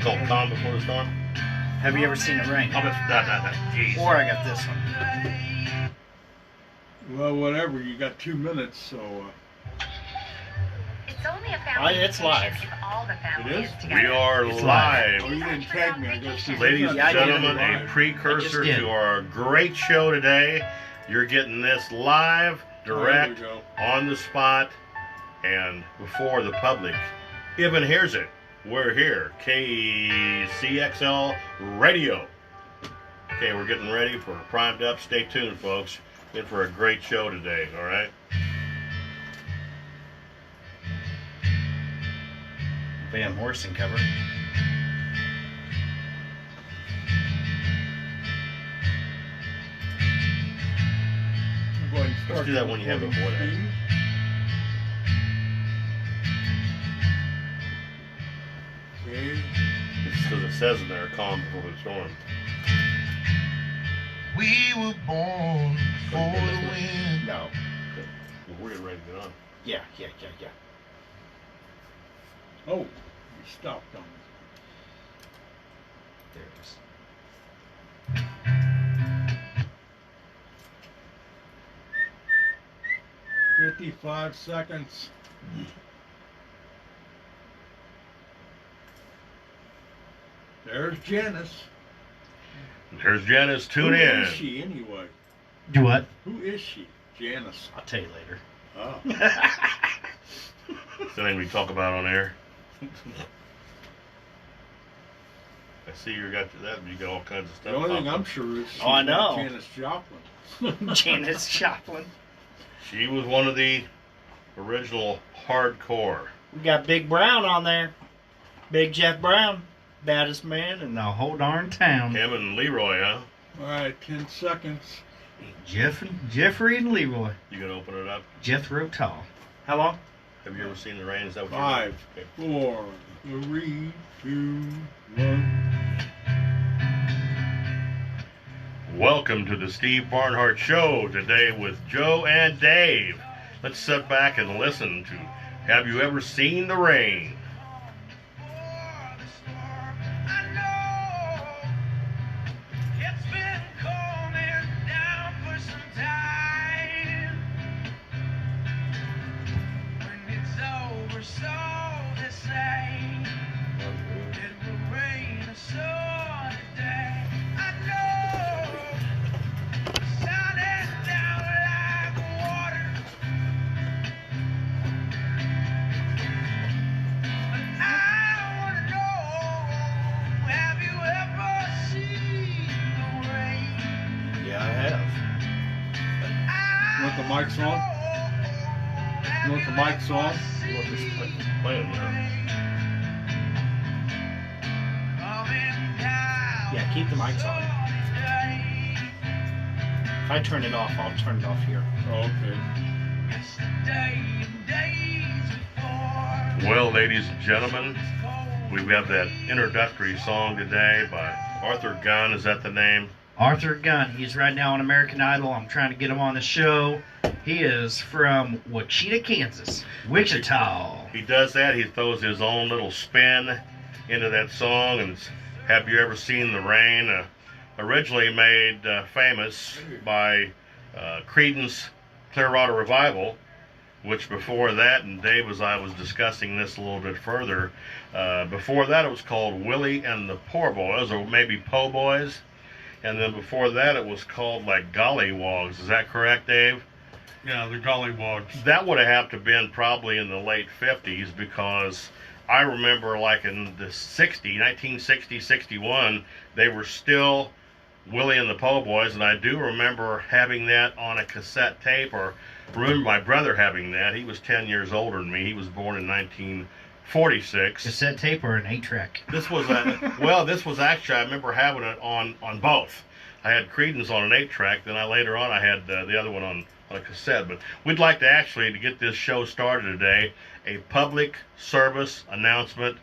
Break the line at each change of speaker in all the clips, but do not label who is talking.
Called Calm Before the Storm.
Have you ever seen it rain?
Oh, that. Jeez.
Or I got this one.
Well, whatever. You got 2 minutes, so.
It's only a family
It's
vacation
live.
if all the family
It
is
is?
together.
We are
It's
live.
Oh, you didn't tag me. I guess.
Ladies and
Yeah, I did.
gentlemen, a
I
precursor
just did.
to our great show today. You're getting this live, direct,
There we go.
on the spot, and before the public even hears it. We're here, Kcxl Radio. Okay, we're getting ready for primed up. Stay tuned, folks. In for a great show today, all right?
Van Morrison cover.
Go ahead and
Let's
start
do that when you have it more than.
recording. Okay.
It's because it says in there, calm before the storm.
We were born for the wind.
No.
Well, we're getting ready to get on.
Yeah.
Oh, you stopped on me.
There it is.
55 seconds. There's Janice.
There's Janice. Tune
Who
in.
is she anyway?
Do what?
Who is she? Janice.
I'll tell you later.
Oh.
Is that anything we talk about on air? I see you got that. You got all kinds of stuff.
The only thing
popping.
I'm sure is she's
Oh, I know.
not Janice Joplin.
Janis Joplin.
She was one of the original hardcore.
We got Big Brown on there. Big Jeff Brown. Baddest man in the whole darn town.
Him and Leroy, huh?
All right, 10 seconds.
Jeffrey and Leroy.
You gonna open it up?
Jethro Tull. How long?
Have you ever seen the rain? Is that what
5,
you're
4, 3, 2, 1.
Welcome to the Steve Barnhart Show today with Joe and Dave. Let's sit back and listen to Have You Ever Seen the Rain?
Yeah, I have.
You want the mics on? You want the mics on?
You want this playing, huh?
Yeah, keep the mics on. If I turn it off, I'll turn it off here.
Oh, okay.
Well, ladies and gentlemen, we have that introductory song today by Arthur Gunn. Is that the name?
Arthur Gunn. He's right now on American Idol. I'm trying to get him on the show. He is from Wichita, Kansas. Wichita.
He does that. He throws his own little spin into that song. And it's Have You Ever Seen the Rain? Originally made famous by Creedence Clearwater Revival, which before that, and Dave, as I was discussing this a little bit further, before that it was called Willie and the Poor Boys, or maybe Po Boys. And then before that it was called like Gollywogs. Is that correct, Dave?
Yeah, the Gollywogs.
That would have to been probably in the late 50s, because I remember like in the 1960, 61, they were still Willie and the Po Boys, and I do remember having that on a cassette tape, or remember my brother having that. He was 10 years older than me. He was born in 1946.
Cassette tape or an 8-track?
This was this was actually, I remember having it on both. I had Creedence on an 8-track, then later on I had the other one on a cassette. But we'd like to actually, to get this show started today, a public service announcement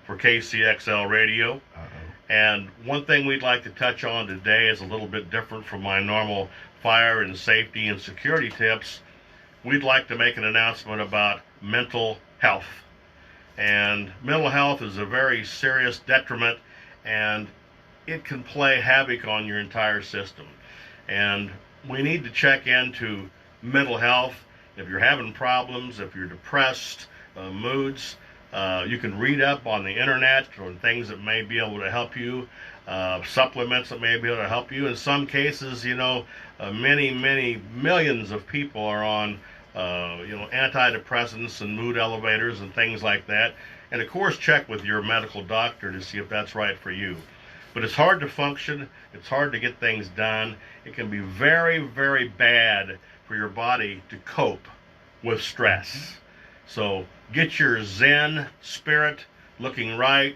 for Kcxl Radio.
Uh-oh.
And one thing we'd like to touch on today is a little bit different from my normal fire and safety and security tips. We'd like to make an announcement about mental health. And mental health is a very serious detriment, and it can play havoc on your entire system. And we need to check into mental health. If you're having problems, if you're depressed, moods, you can read up on the internet on things that may be able to help you, supplements that may be able to help you. In some cases, many millions of people are on antidepressants and mood elevators and things like that. And of course, check with your medical doctor to see if that's right for you. But it's hard to function. It's hard to get things done. It can be very, very bad for your body to cope with stress. So get your Zen spirit looking right.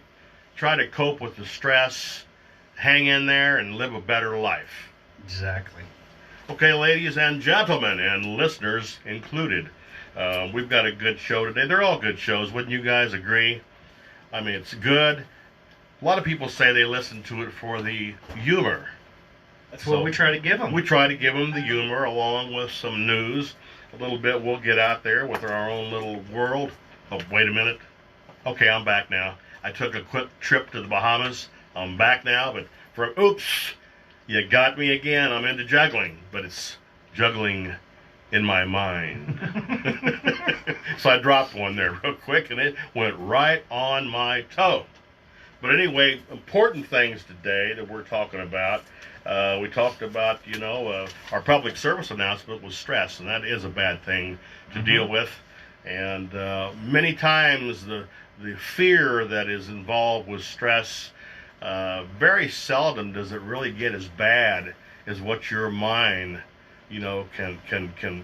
Try to cope with the stress. Hang in there and live a better life.
Exactly.
Okay, ladies and gentlemen, and listeners included, we've got a good show today. They're all good shows. Wouldn't you guys agree? I mean, it's good. A lot of people say they listen to it for the humor.
That's what we try to give them.
We try to give them the humor along with some news. A little bit we'll get out there with our own little world. Oh, wait a minute. Okay, I'm back now. I took a quick trip to the Bahamas. I'm back now, but oops, you got me again. I'm into juggling, but it's juggling in my mind. So I dropped one there real quick, and it went right on my toe. But anyway, important things today that we're talking about. We talked about, our public service announcement was stress, and that is a bad thing to deal with. And many times the fear that is involved with stress, very seldom does it really get as bad as what your mind, can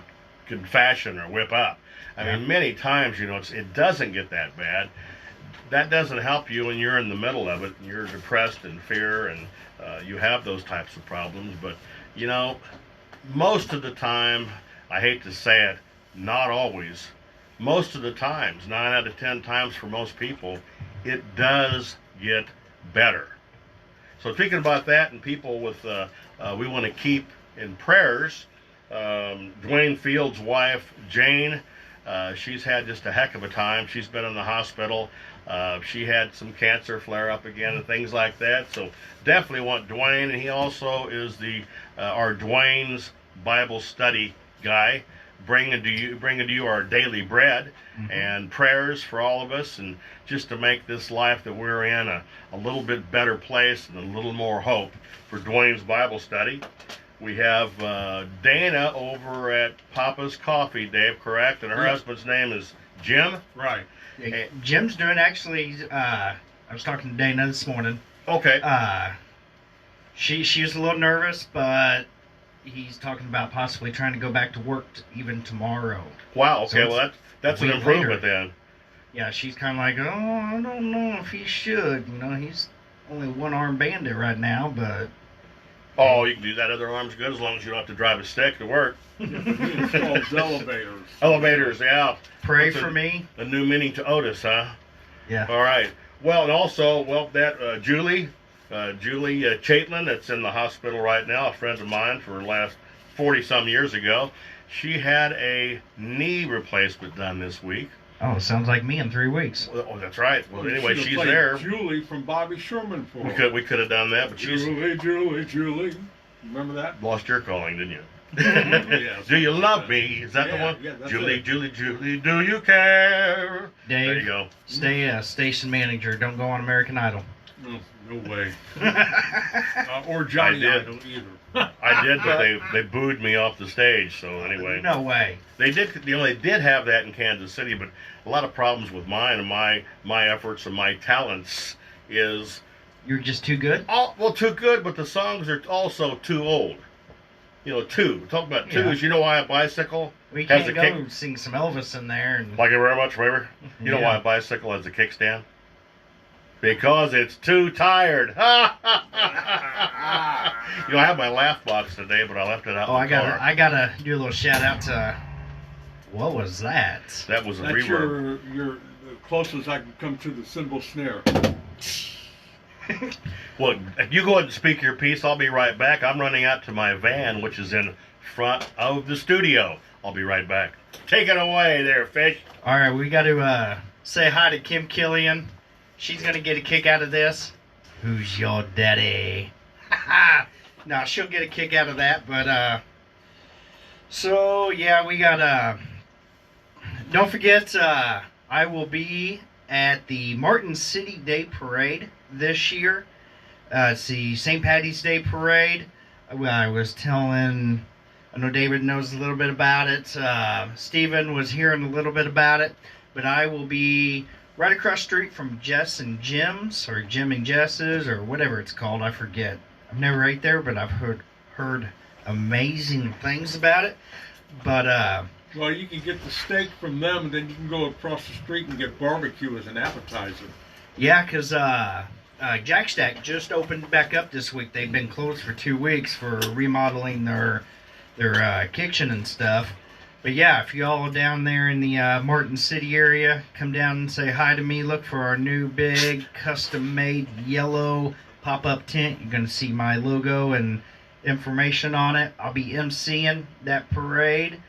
fashion or whip up. I mean, many times, it doesn't get that bad. That doesn't help you when you're in the middle of it and you're depressed and fear and you have those types of problems. But, most of the time, I hate to say it, not always, most of the times, 9 out of 10 times for most people, it does get better. So thinking about that, and people with, we want to keep in prayers, Dwayne Field's wife, Jane, she's had just a heck of a time. She's been in the hospital. She had some cancer flare up again and things like that. So definitely want Dwayne, and he also is our Dwayne's Bible study guy, bringing to you our daily bread and prayers for all of us, and just to make this life that we're in a little bit better place and a little more hope for Dwayne's Bible study. We have Dana over at Papa's Coffee, Dave, correct? And her husband's name is Jim?
Right.
Jim's doing actually, I was talking to Dana this morning.
Okay.
She was a little nervous, but he's talking about possibly trying to go back to work even tomorrow.
Wow, okay,
So
well that's an improvement then.
Yeah, she's kind of like, oh, I don't know if he should. He's only one-arm bandit right now, but...
Oh, you can do that other arm's good as long as you don't have to drive a stick to work.
It's called elevators.
Elevators, yeah.
Pray for me.
A new meaning to Otis, huh?
Yeah.
All right. Well, and also, that Julie Chaitlin, that's in the hospital right now, a friend of mine for the last 40-some years ago. She had a knee replacement done this week.
Oh, sounds like me in 3 weeks.
Oh, that's right. Well, anyway,
Should've
she's
played
there.
Julie from Bobby Sherman for
We could have done that, but she's
Julie. Remember that?
lost your calling, didn't you?
Yes.
Do you love me? Is that the one?
Yeah, that's
Julie,
it.
Julie, do you care?
Dave,
There you go.
stay a station manager. Don't go on American Idol.
No way. Or Johnny
I did.
Idol either.
I did, but they booed me off the stage. So anyway,
No way.
they did. They did have that in Kansas City, but a lot of problems with mine and my efforts and my talents is
You're just too good?
too good, but the songs are also too old. Two. Talk about
Yeah.
twos. You know why a bicycle
We
has
can't
a
go
kick?
sing some Elvis in there. And
Thank you very much, Weber. You know
Yeah.
why a bicycle has a kickstand? Because it's too tired. I have my laugh box today, but I left it out
Oh,
in the car.
I gotta do a little shout out to... What was that?
That was a
That's
reverb.
your the closest I can come to the cymbal snare.
Well, if you go ahead and speak your piece, I'll be right back. I'm running out to my van, which is in front of the studio. I'll be right back. Take it away there, Fish.
All right, we got to say hi to Kim Killian. She's going to get a kick out of this. Who's your daddy? No, she'll get a kick out of that. But, so, yeah, we got, don't forget, I will be at the Martin City Day Parade this year. It's the St. Patty's Day Parade. I was telling, I know David knows a little bit about it. Stephen was hearing a little bit about it. But I will be right across the street from Jess and Jim's, or Jim and Jess's, or whatever it's called. I forget. I've never ate there, but I've heard amazing things about it. But,
Well, you can get the steak from them, and then you can go across the street and get barbecue as an appetizer.
yeah, because Jack Stack just opened back up this week. They've been closed for 2 weeks for remodeling their kitchen and stuff. But yeah, if y'all are down there in the Martin City area, come down and say hi to me. Look for our new big custom-made yellow pop-up tent. You're going to see my logo and information on it. I'll be emceeing that parade,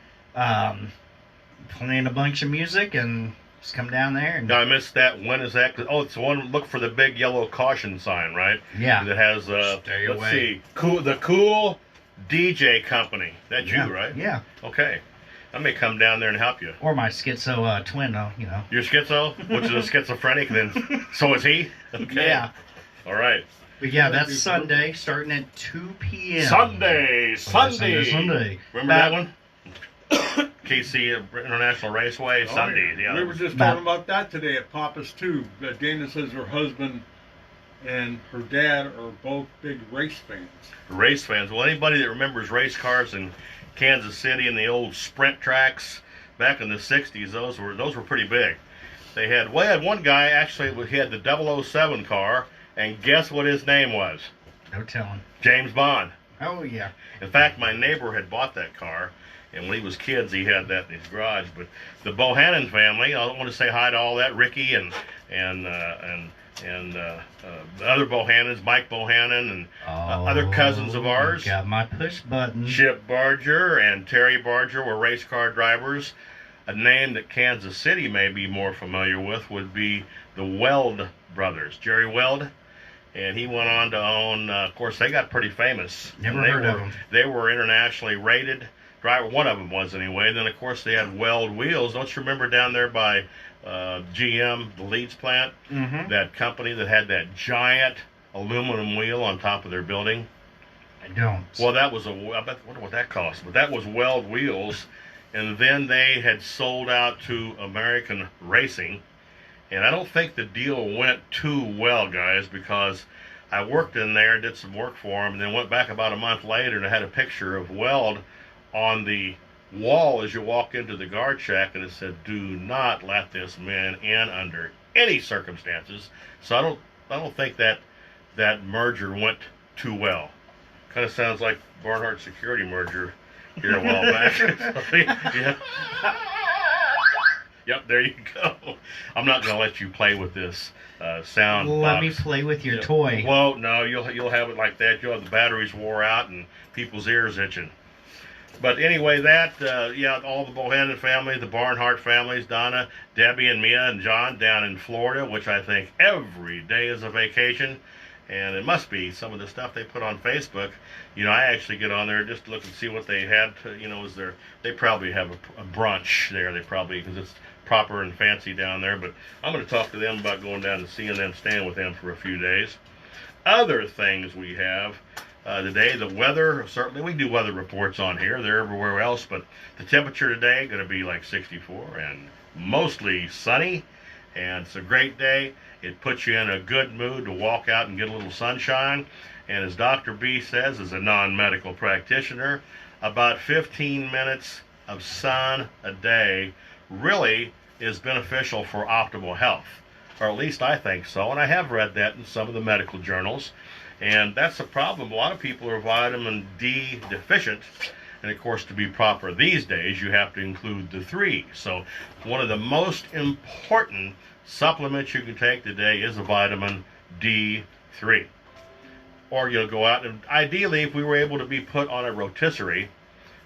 playing a bunch of music, and just come down there. And
Now, I missed that. When is that? Oh, it's the one. Look for the big yellow caution sign, right?
yeah,
That has,
Stay
let's
away.
see, the Cool DJ Company. That's
yeah,
you, right?
Yeah,
Okay. I may come down there and help you.
or my schizo twin, you know.
You're schizo, which is a schizophrenic, and then so is he? Okay.
Yeah.
All right.
But yeah, that's Sunday, starting at 2 p.m.
Sunday.
Sunday.
Remember that one? KC International Raceway, Sunday. Yeah.
We were just
About-
talking about that today at Papa's too. Dana says her husband and her dad are both big race fans.
Race fans. Well, anybody that remembers race cars in Kansas City and the old sprint tracks back in the 60s, those were pretty big. They had one guy actually, he had the 007 car, and guess what his name was?
No telling.
James Bond.
Oh, yeah.
In fact, my neighbor had bought that car, and when he was kids, he had that in his garage. But the Bohannon family, I want to say hi to all that, Ricky and the other Bohannons, Mike Bohannon, and other cousins of ours.
Got my push button.
Chip Barger and Terry Barger were race car drivers. A name that Kansas City may be more familiar with would be the Weld brothers, Jerry Weld. And he went on to own, of course, they got pretty famous.
Never heard of them.
They were internationally rated. Driver, one of them was anyway. Then, of course, they had Weld Wheels. Don't you remember down there by GM, the Leeds plant?
Mm-hmm.
That company that had that giant aluminum wheel on top of their building?
I don't.
Well, I wonder what that cost. But that was Weld Wheels. And then they had sold out to American Racing. And I don't think the deal went too well, guys, because I worked in there, did some work for them, and then went back about a month later and I had a picture of Weld on the wall as you walk into the guard shack, and it said, "Do not let this man in under any circumstances." So I don't think that merger went too well. Kind of sounds like Barnhart Security merger here a while back. Yeah. Yep, there you go. I'm not going to let you play with this sound
Let
box.
me play with your
Yeah.
toy.
Well, no, you'll have it like that. You'll have the batteries wore out and people's ears itching. But anyway, all the Bohannon family, the Barnhart families, Donna, Debbie, and Mia, and John down in Florida, which I think every day is a vacation. And it must be some of the stuff they put on Facebook. You know, I actually get on there just to look and see what they had. They probably have a brunch there. Because it's proper and fancy down there. But I'm going to talk to them about going down and seeing them, staying with them for a few days. Other things we have today, the weather. Certainly, we do weather reports on here. They're everywhere else. But the temperature today going to be like 64 and mostly sunny. And it's a great day. It puts you in a good mood to walk out and get a little sunshine. And as Dr. B says, as a non-medical practitioner, about 15 minutes of sun a day really is beneficial for optimal health. Or at least I think so. And I have read that in some of the medical journals. And that's a problem. A lot of people are vitamin D deficient. And of course, to be proper these days, you have to include the 3. So one of the most important supplements you can take today is a vitamin D3. Or you'll go out and ideally, if we were able to be put on a rotisserie,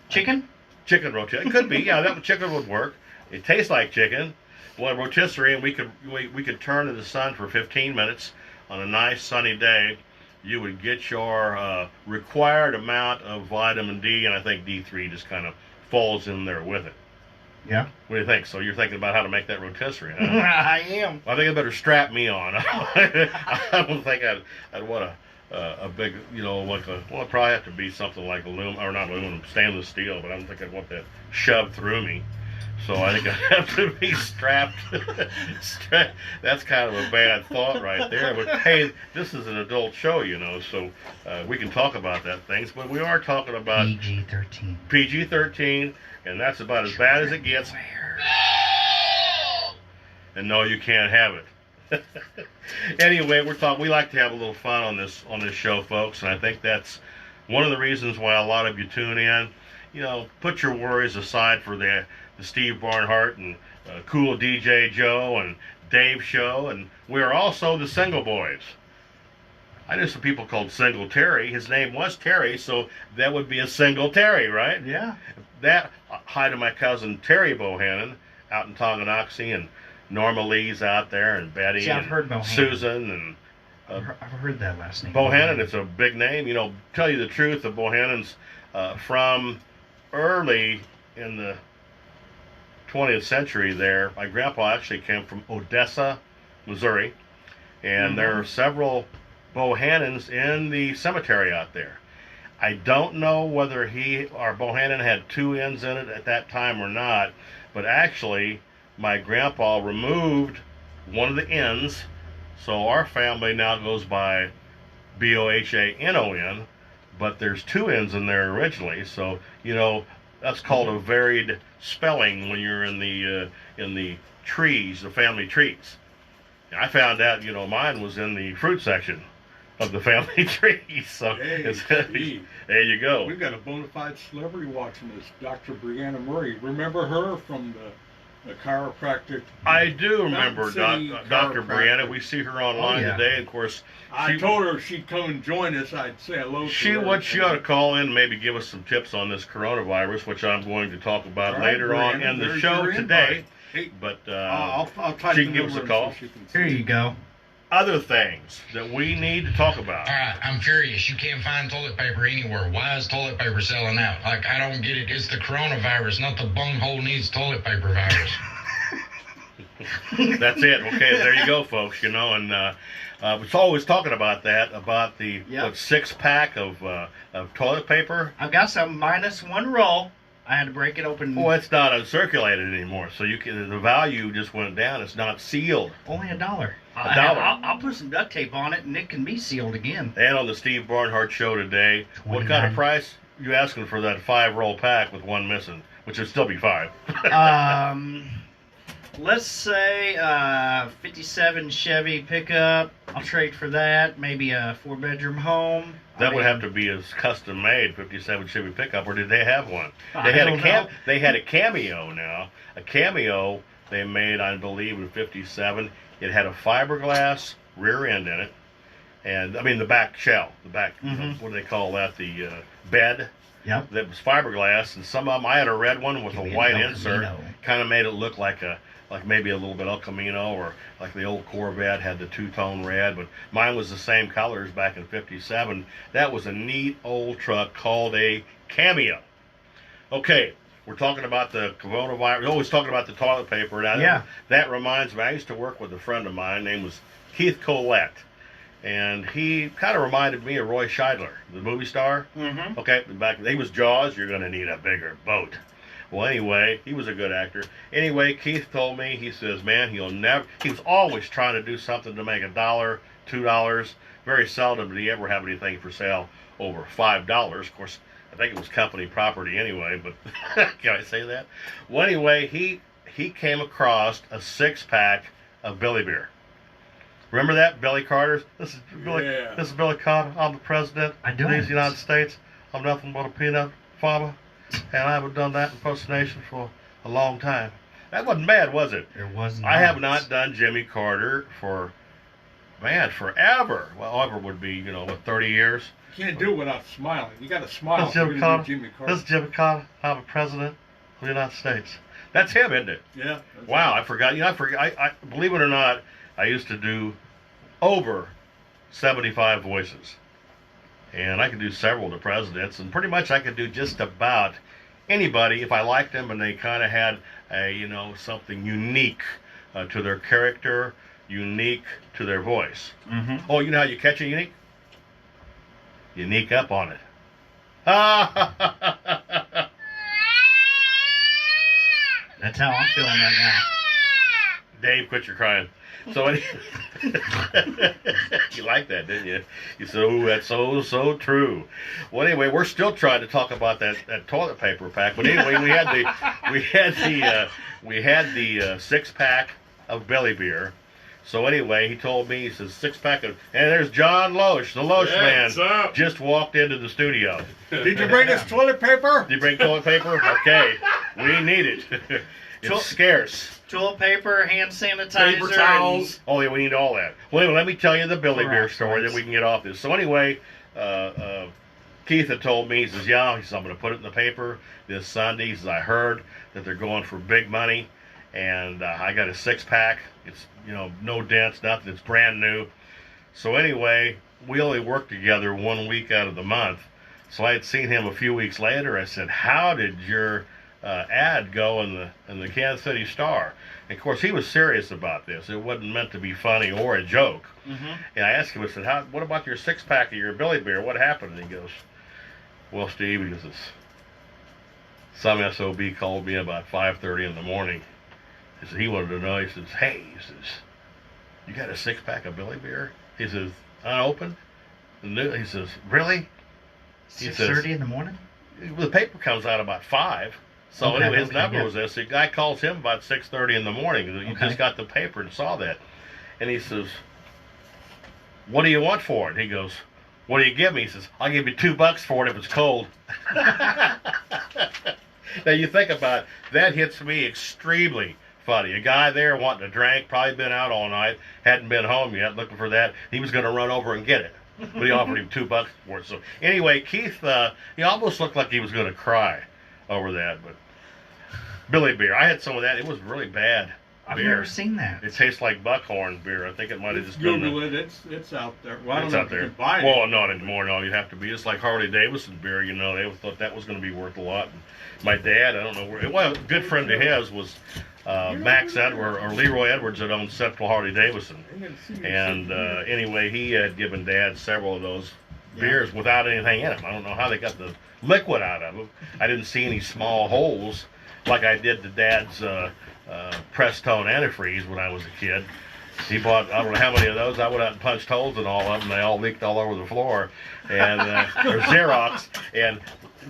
Chicken?
chicken rotisserie, it could be, yeah, that chicken would work. It tastes like chicken. Well, a rotisserie, and we could turn to the sun for 15 minutes on a nice sunny day. You would get your required amount of vitamin D, and I think D3 just kind of falls in there with it.
Yeah.
What do you think? So you're thinking about how to make that rotisserie, huh?
I am.
Well, I think I better strap me on. I don't think I'd want a big, like it'd probably have to be something like not aluminum, stainless steel, but I don't think I'd want that shoved through me. So I think I'd have to be strapped. That's kind of a bad thought right there. But hey, this is an adult show, so we can talk about that things. But we are talking about
PG-13.
PG-13, and that's about as bad as it gets. And no, you can't have it. Anyway, we like to have a little fun on this show, folks, and I think that's one of the reasons why a lot of you tune in. Put your worries aside for the Steve Barnhart and Cool DJ Joe and Dave show, and we are also the Single Boys. I knew some people called Single Terry. His name was Terry, so that would be a Single Terry, right?
Yeah.
Hi to my cousin Terry Bohannon out in Tonganoxie, and Norma Lee's out there, and Betty.
See, I've heard Bohannon.
Susan, and
I've heard that last name.
Bohannon. It's a big name. Tell you the truth, the Bohannons from early in the 20th century there. My grandpa actually came from Odessa, Missouri, and there are several Bohannons in the cemetery out there. I don't know whether Bohannon had two ends in it at that time or not, but actually my grandpa removed one of the ends, so our family now goes by Bohanon, but there's two ends in there originally, so that's called a varied spelling when you're in the trees, the family trees. And I found out, mine was in the fruit section of the family tree. So there you go.
We've got a bona fide celebrity watching this, Dr. Brianna Murray. Remember her from the chiropractic?
I do remember Dr. Brianna. We see her online today. Of course,
I told her she'd come and join us. I'd say hello to her.
She ought to call in and maybe give us some tips on this coronavirus, which I'm going to talk about later on in the show today.
Hey,
but
I'll type
she can give us a call.
Here you go.
Other things that we need to talk about.
All right, I'm furious. You can't find toilet paper anywhere. Why is toilet paper selling out? I don't get it. It's the coronavirus, not the bunghole needs toilet paper virus.
That's it. Okay, there you go, folks. And we're always talking about that, about the 6-pack of toilet paper.
I've got some minus one roll. I had to break it open.
Well, it's not uncirculated anymore, so the value just went down. It's not sealed.
Only $1. I'll put some duct tape on it, and it can be sealed again.
And on the Steve Barnhart show today, what kind of price you asking for that 5-roll pack with one missing, which would still be 5?
Let's say 57 Chevy pickup. I'll trade for that. Maybe a 4-bedroom home.
That would have to be a custom made 57 Chevy pickup, or did they have one?
They
had a Cameo now. A Cameo they made, I believe, in 57. It had a fiberglass rear end in it, and the back shell, what do they call that? The bed.
Yep.
That was fiberglass, and some of them. I had a red one with a white insert. Kind of made it look like maybe a little bit El Camino, or like the old Corvette had the two-tone red, but mine was the same colors back in 57. That was a neat old truck called a Cameo. Okay, we're talking about the coronavirus. We're always talking about the toilet paper. Now, that reminds me, I used to work with a friend of mine. His name was Kcxl, and he kind of reminded me of Roy Scheidler, the movie star.
Mm-hmm.
Okay, he was Jaws. You're going to need a bigger boat. Well, anyway, he was a good actor. Anyway, Keith told me, he says, man, he was always trying to do something to make $1, $2. Very seldom did he ever have anything for sale over $5. Of course, I think it was company property anyway, but can I say that? Well, anyway, he came across a 6-pack of Billy beer. Remember that, Billy Carter's? This is Billy Carter. I'm the president of the United States. I'm nothing but a peanut farmer. And I haven't done that impersonation for a long time. That wasn't bad, was it?
It wasn't.
I have not done Jimmy Carter for, forever. Well, ever would be, 30 years.
You can't do it without smiling. You got to smile.
This is Jimmy Carter. I'm the president of the United States. That's him, isn't it?
Yeah.
Wow, I forgot. You know, I forgot. I believe it or not, I used to do over 75 voices, and I could do several to presidents, and pretty much I could do just about anybody if I liked them and they kind of had a, you know, something unique to their character, unique to their voice.
Mm-hmm.
Oh, you know how you catch a unique? Unique up on it.
That's how I'm feeling right now.
Dave, quit your crying. So you like that, didn't you? You said, "Oh, that's so true." Well, anyway, we're still trying to talk about that toilet paper pack. But anyway, we had the 6-pack of Billy beer. So anyway, he told me, he says 6-pack of, and there's John Losh, the Losh man, just walked into the studio.
Did you bring us toilet paper?
Did you bring toilet paper? Okay, we need it. It's scarce.
Toilet paper, hand sanitizer,
Paper towels.
Oh, yeah, we need all that. Well, anyway, let me tell you the Billy
All
beer
right,
story,
thanks.
then we can get off this. So anyway, Keith had told me, he says, yeah, he says, I'm going to put it in the paper this Sunday. He says, I heard that they're going for big money, and I got a 6-pack. It's, you know, no dents, nothing. It's brand new. So anyway, we only worked together 1 week out of the month. So I had seen him a few weeks later. I said, how did your ad go in the Kansas City Star? And of course, he was serious about this. It wasn't meant to be funny or a joke.
Mm-hmm.
And I asked him, I said, what about your 6-pack of your Billy beer? What happened? And he goes, well, Steve, he goes, some SOB called me about 5:30 in the morning. He said, he wanted to know. He says, hey, he says, you got a 6-pack of Billy beer? He says, unopened? He says, really? He
6:30 in the morning?
The paper comes out about 5. So
Okay,
anyway, his
okay,
number
yeah.
was this. The guy calls him about 6:30 in the morning. You
Okay.
just got the paper and saw that. And he says, what do you want for it? He goes, what do you give me? He says, I'll give you $2 for it if it's cold. Now you think about it, that hits me extremely funny. A guy there wanting a drink, probably been out all night, hadn't been home yet, looking for that. He was going to run over and get it. But he offered him $2 for it. So anyway, Keith, he almost looked like he was going to cry over that. But Billy beer, I had some of that. It was really bad
I've
beer.
never seen that.
It tastes like buckhorn beer. I think it might have just been.
Google it. It's out there. Well, I don't
It's
know
out
if you
there.
can buy it.
Well, not anymore. No, you have to be. It's like Harley Davidson beer. You know, they thought that was going to be worth a lot. And my dad, I don't know where. Well, a good friend of his was Max Edward or Leroy Edwards that owned Central Harley Davidson. And anyway, he had given Dad several of those beers without anything in them. I don't know how they got the liquid out of them. I didn't see any small holes like I did to Dad's Prestone antifreeze when I was a kid. He bought, I don't know how many of those. I went out and punched holes in all of them. They all leaked all over the floor. And they're Xerox. And,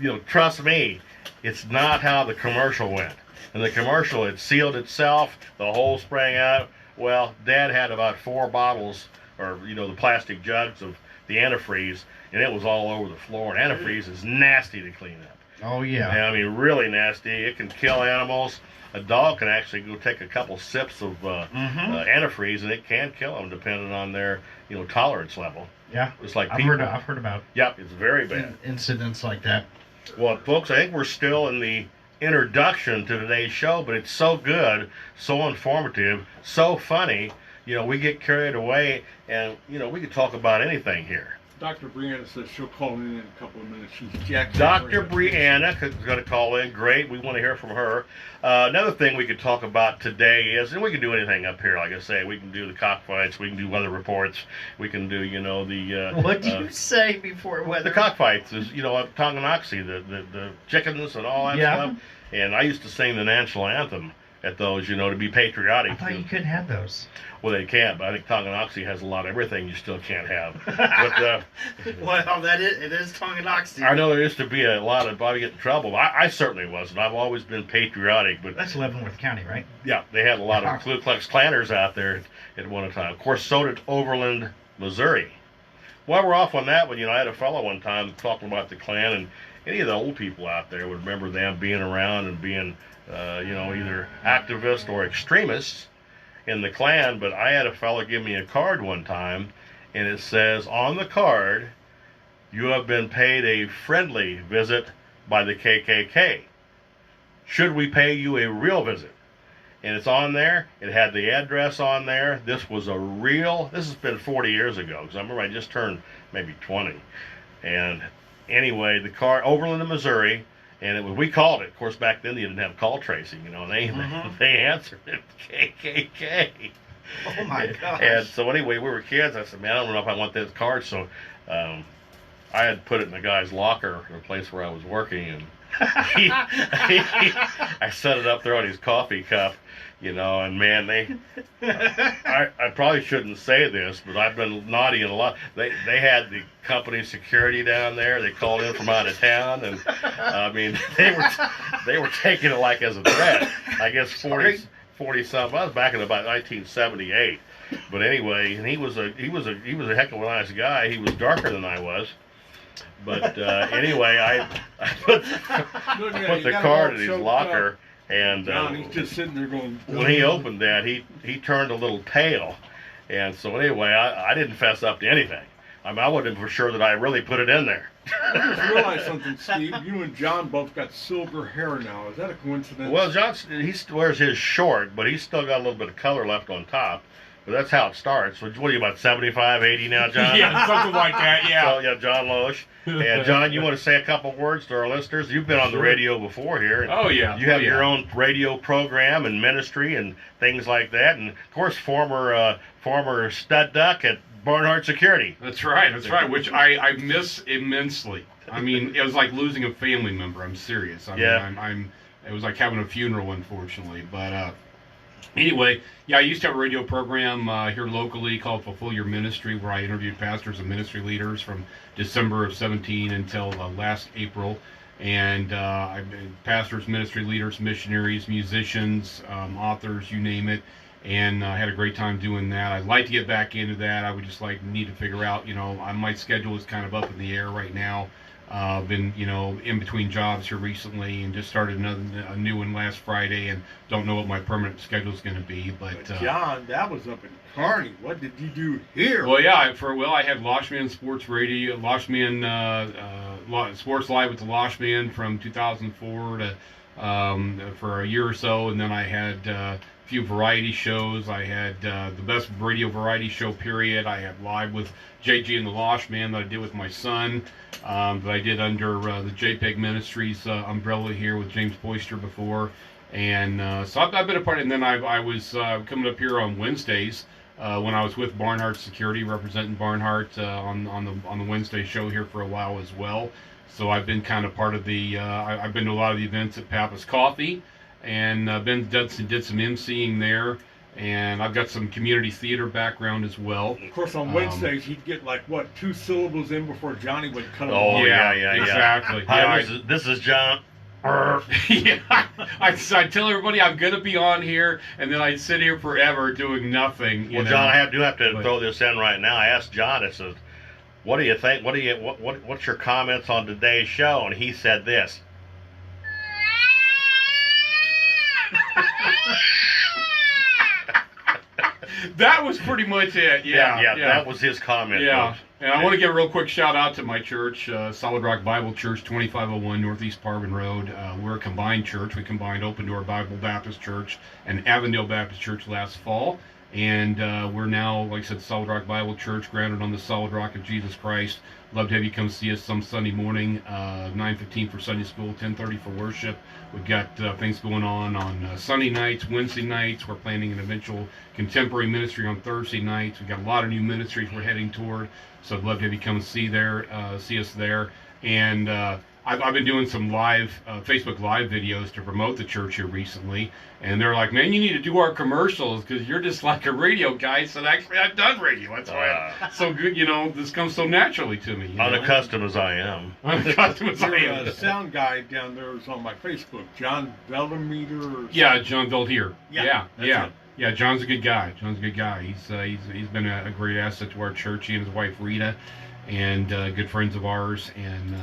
you know, trust me, it's not how the commercial went. In the commercial, it sealed itself. The hole sprang out. Well, Dad had about 4 bottles, or, you know, the plastic jugs of the antifreeze, and it was all over the floor. And antifreeze is nasty to clean up.
Oh, yeah.
I mean, really nasty. It can kill animals. A dog can actually go take a couple sips of antifreeze, and it can kill them depending on their, you know, tolerance level.
Yeah.
It's like
I've
people.
heard about
Yep, it's very bad.
incidents like that.
Well, folks, I think we're still in the introduction to today's show, but it's so good, so informative, so funny. You know, we get carried away, and, you know, we could talk about anything here.
Dr. Brianna says she'll call in a couple of minutes. She's Jackson.
Dr. Brianna is going to call in. Great. We want to hear from her. Another thing we could talk about today is, and we can do anything up here, like I say, we can do the cockfights, we can do weather reports, we can do, you know, the...
What did you say before weather?
The cockfights is, you know, Tonganoxie, the chickens and all that stuff. And I used to sing the national anthem at those, you know, to be patriotic.
I thought you couldn't have those.
Well, they can't, but I think Tonganoxie has a lot of everything you still can't have. But,
Well, it is Tonganoxie.
I know there used to be a lot of Bobby get in trouble. I certainly wasn't. I've always been patriotic, but
That's Leavenworth County, right?
yeah, they had a lot of Ku Klux Klanners out there at one time. Of course, so did Overland, Missouri. While we're off on that one, you know, I had a fellow one time talking about the Klan, and any of the old people out there would remember them being around and being, you know, either activists or extremists in the Klan. But I had a fellow give me a card one time, and it says on the card, "You have been paid a friendly visit by the KKK." should we pay you a real visit? And it's on there. It had the address on there. This has been 40 years ago, because I remember I just turned maybe 20. And anyway, the car, Overland, Missouri, and we called it. Of course, back then they didn't have call tracing, and they answered it, KKK.
Oh my gosh.
And so anyway, we were kids. I said, man, I don't know if I want this card. So I had put it in the guy's locker, the place where I was working, and I set it up there on his coffee cup, and man, I probably shouldn't say this, but I've been naughty and a lot. They had the company security down there. They called in from out of town, and I mean, they were taking it like as a threat. I guess 40 something. I was back in about 1978, but anyway, and he was a heck of a nice guy. He was darker than I was. But anyway, I put the card in his locker, and
John, he's just sitting there going.
When he opened that, he turned a little pale, and so anyway, I didn't fess up to anything. I mean, I wasn't for sure that I really put it in there.
I just realized something, Steve. You and John both got silver hair now. Is that a coincidence?
Well, John, he wears his short, but he's still got a little bit of color left on top. But that's how it starts. What are you, about 75, 80 now, John?
Yeah, something like that, yeah.
So, yeah, John Losh. And, John, you want to say a couple words to our listeners? You've been on the radio before here. And
Oh, yeah.
you have your own radio program and ministry and things like that. And, of course, former stud duck at Barnhart Security.
That's right, which I miss immensely. I mean, it was like losing a family member. I'm serious. I mean, it was like having a funeral, unfortunately. But anyway, yeah, I used to have a radio program here locally called Fulfill Your Ministry, where I interviewed pastors and ministry leaders from December of 17 until last April. And I've been pastors, ministry leaders, missionaries, musicians, authors, you name it. And I had a great time doing that. I'd like to get back into that. I would just need to figure out, my schedule is kind of up in the air right now. I've been, in between jobs here recently, and just started a new one last Friday, and don't know what my permanent schedule is going to be. But
John, that was up in Kearney. What did you do here?
Well, yeah, I had Loshman Sports Radio, Loshman Sports Live with the Loshman from 2004 to for a year or so, and then I had a few variety shows. I had the best radio variety show period. I had Live with JG and the Loshman that I did with my son, that I did under the JPEG Ministries umbrella here with James Boyster before. And so I've been a part of it. And then I was coming up here on Wednesdays when I was with Barnhart Security, representing Barnhart on the Wednesday show here for a while as well. So I've been kind of part of the, I've been to a lot of the events at Papa's Coffee, and did some emceeing there. And I've got some community theater background as well.
Of course, on Wednesdays, he'd get 2 syllables in before Johnny would cut them
Oh,
off.
yeah,
exactly.
Hi, this is John.
Yeah, I tell everybody I'm going to be on here, and then I'd sit here forever doing nothing.
Well, John, I do have to throw this in right now. I asked John, I said, what do you think? What's your comments on today's show? And he said this.
That was pretty much it. Yeah,
that was his comment.
Yeah,
folks.
and I want to give a real quick shout out to my church, Solid Rock Bible Church, 2501 Northeast Parvin Road. We're a combined church. We combined Open Door Bible Baptist Church and Avondale Baptist Church last fall. And we're now, like I said, Solid Rock Bible Church, grounded on the solid rock of Jesus Christ. Love to have you come see us some Sunday morning, 9:15 for Sunday school, 10:30 for worship. We've got things going on Sunday nights, Wednesday nights. We're planning an eventual contemporary ministry on Thursday nights. We've got a lot of new ministries we're heading toward. So I'd love to have you come see us there. And I've been doing some Facebook Live videos to promote the church here recently, and they're like, man, you need to do our commercials because you're just like a radio guy. So actually, I've done radio. That's why it's so good. This comes so naturally to me.
Unaccustomed as I am.
Unaccustomed as I
Your
am.
sound guy down there is on my Facebook, John Veldemeter.
Yeah, John Veltier. Yeah.
It.
Yeah, John's a good guy. He's been a great asset to our church. He and his wife Rita, and good friends of ours. And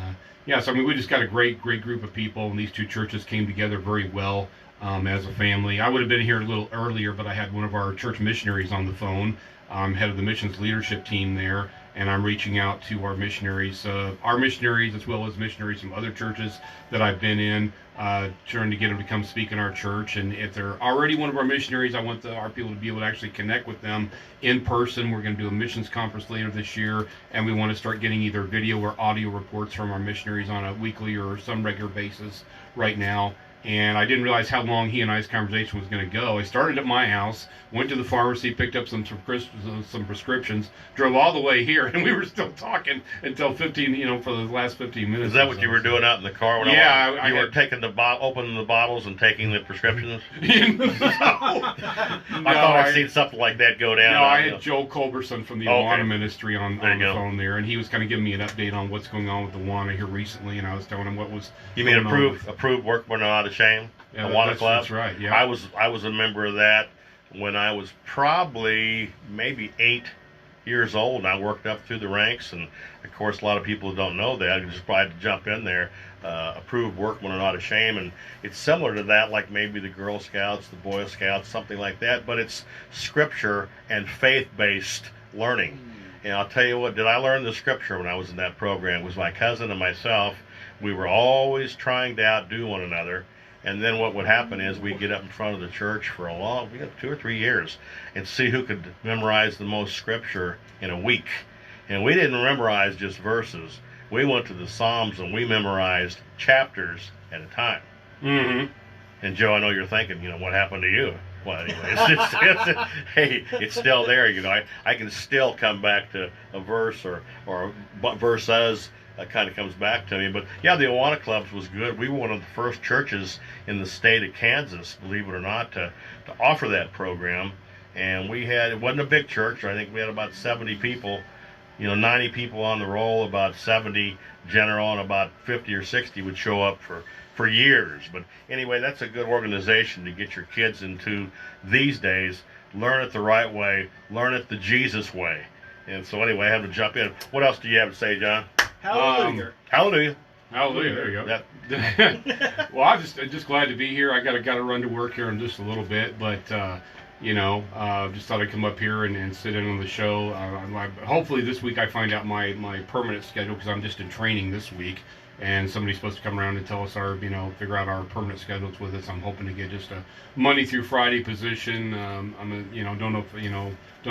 so I mean, we just got a great group of people, and these two churches came together very well as a family. I would have been here a little earlier, but I had one of our church missionaries on the phone, head of the missions leadership team there, and I'm reaching out to our missionaries as well as missionaries from other churches that I've been in, trying to get them to come speak in our church. And if they're already one of our missionaries, I want our people to be able to actually connect with them in person. We're going to do a missions conference later this year, and we want to start getting either video or audio reports from our missionaries on a weekly or some regular basis right now. And I didn't realize how long he and I's conversation was going to go. I started at my house, went to the pharmacy, picked up some prescriptions, drove all the way here, and we were still talking until 15, for the last 15 minutes.
Is that what you were doing out in the car?
Yeah,
you were taking opening the bottles and taking the prescriptions. I thought I'd seen something like that go down.
No, I had Joel Culberson from the Awana Ministry on the
go.
phone there, and he was kind of giving me an update on what's going on with the Awana here recently, and I was telling him what was.
You mean approved work when not ashamed?
Yeah,
Awana Club.
That's right. Yeah,
I was a member of that when I was probably maybe 8 years old, and I worked up through the ranks. And of course, a lot of people don't know that. I just probably had to jump in there. Approved work when not ashamed, and it's similar to that, like maybe the Girl Scouts, the Boy Scouts, something like that. But it's scripture and faith-based learning. And I'll tell you what, did I learn the scripture when I was in that program? It was my cousin and myself. We were always trying to outdo one another. And then what would happen is we'd get up in front of the church for a long, 2 or 3 years, and see who could memorize the most scripture in a week. And we didn't memorize just verses. We went to the Psalms and we memorized chapters at a time.
Mm-hmm.
And Joe, I know you're thinking, what happened to you? Well, anyway, it's still there. I can still come back to a verse or verses. Kind of comes back to me. But yeah, the Awana Clubs was good. We were one of the first churches in the state of Kansas, believe it or not, to offer that program. And it wasn't a big church. I think we had about 70 people, 90 people on the roll, about 70 general, and about 50 or 60 would show up for years. But anyway, that's a good organization to get your kids into these days. Learn it the right way. Learn it the Jesus way. And so anyway, I have to jump in. What else do you have to say, John?
Hallelujah.
Hallelujah.
Hallelujah. There you go. Well, I'm just glad to be here. I got to run to work here in just a little bit, but just thought I'd come up here and sit in on the show. Hopefully this week I find out my permanent schedule, because I'm just in training this week, and somebody's supposed to come around and tell us figure out our permanent schedules with us. I'm hoping to get just a Monday through Friday position. Don't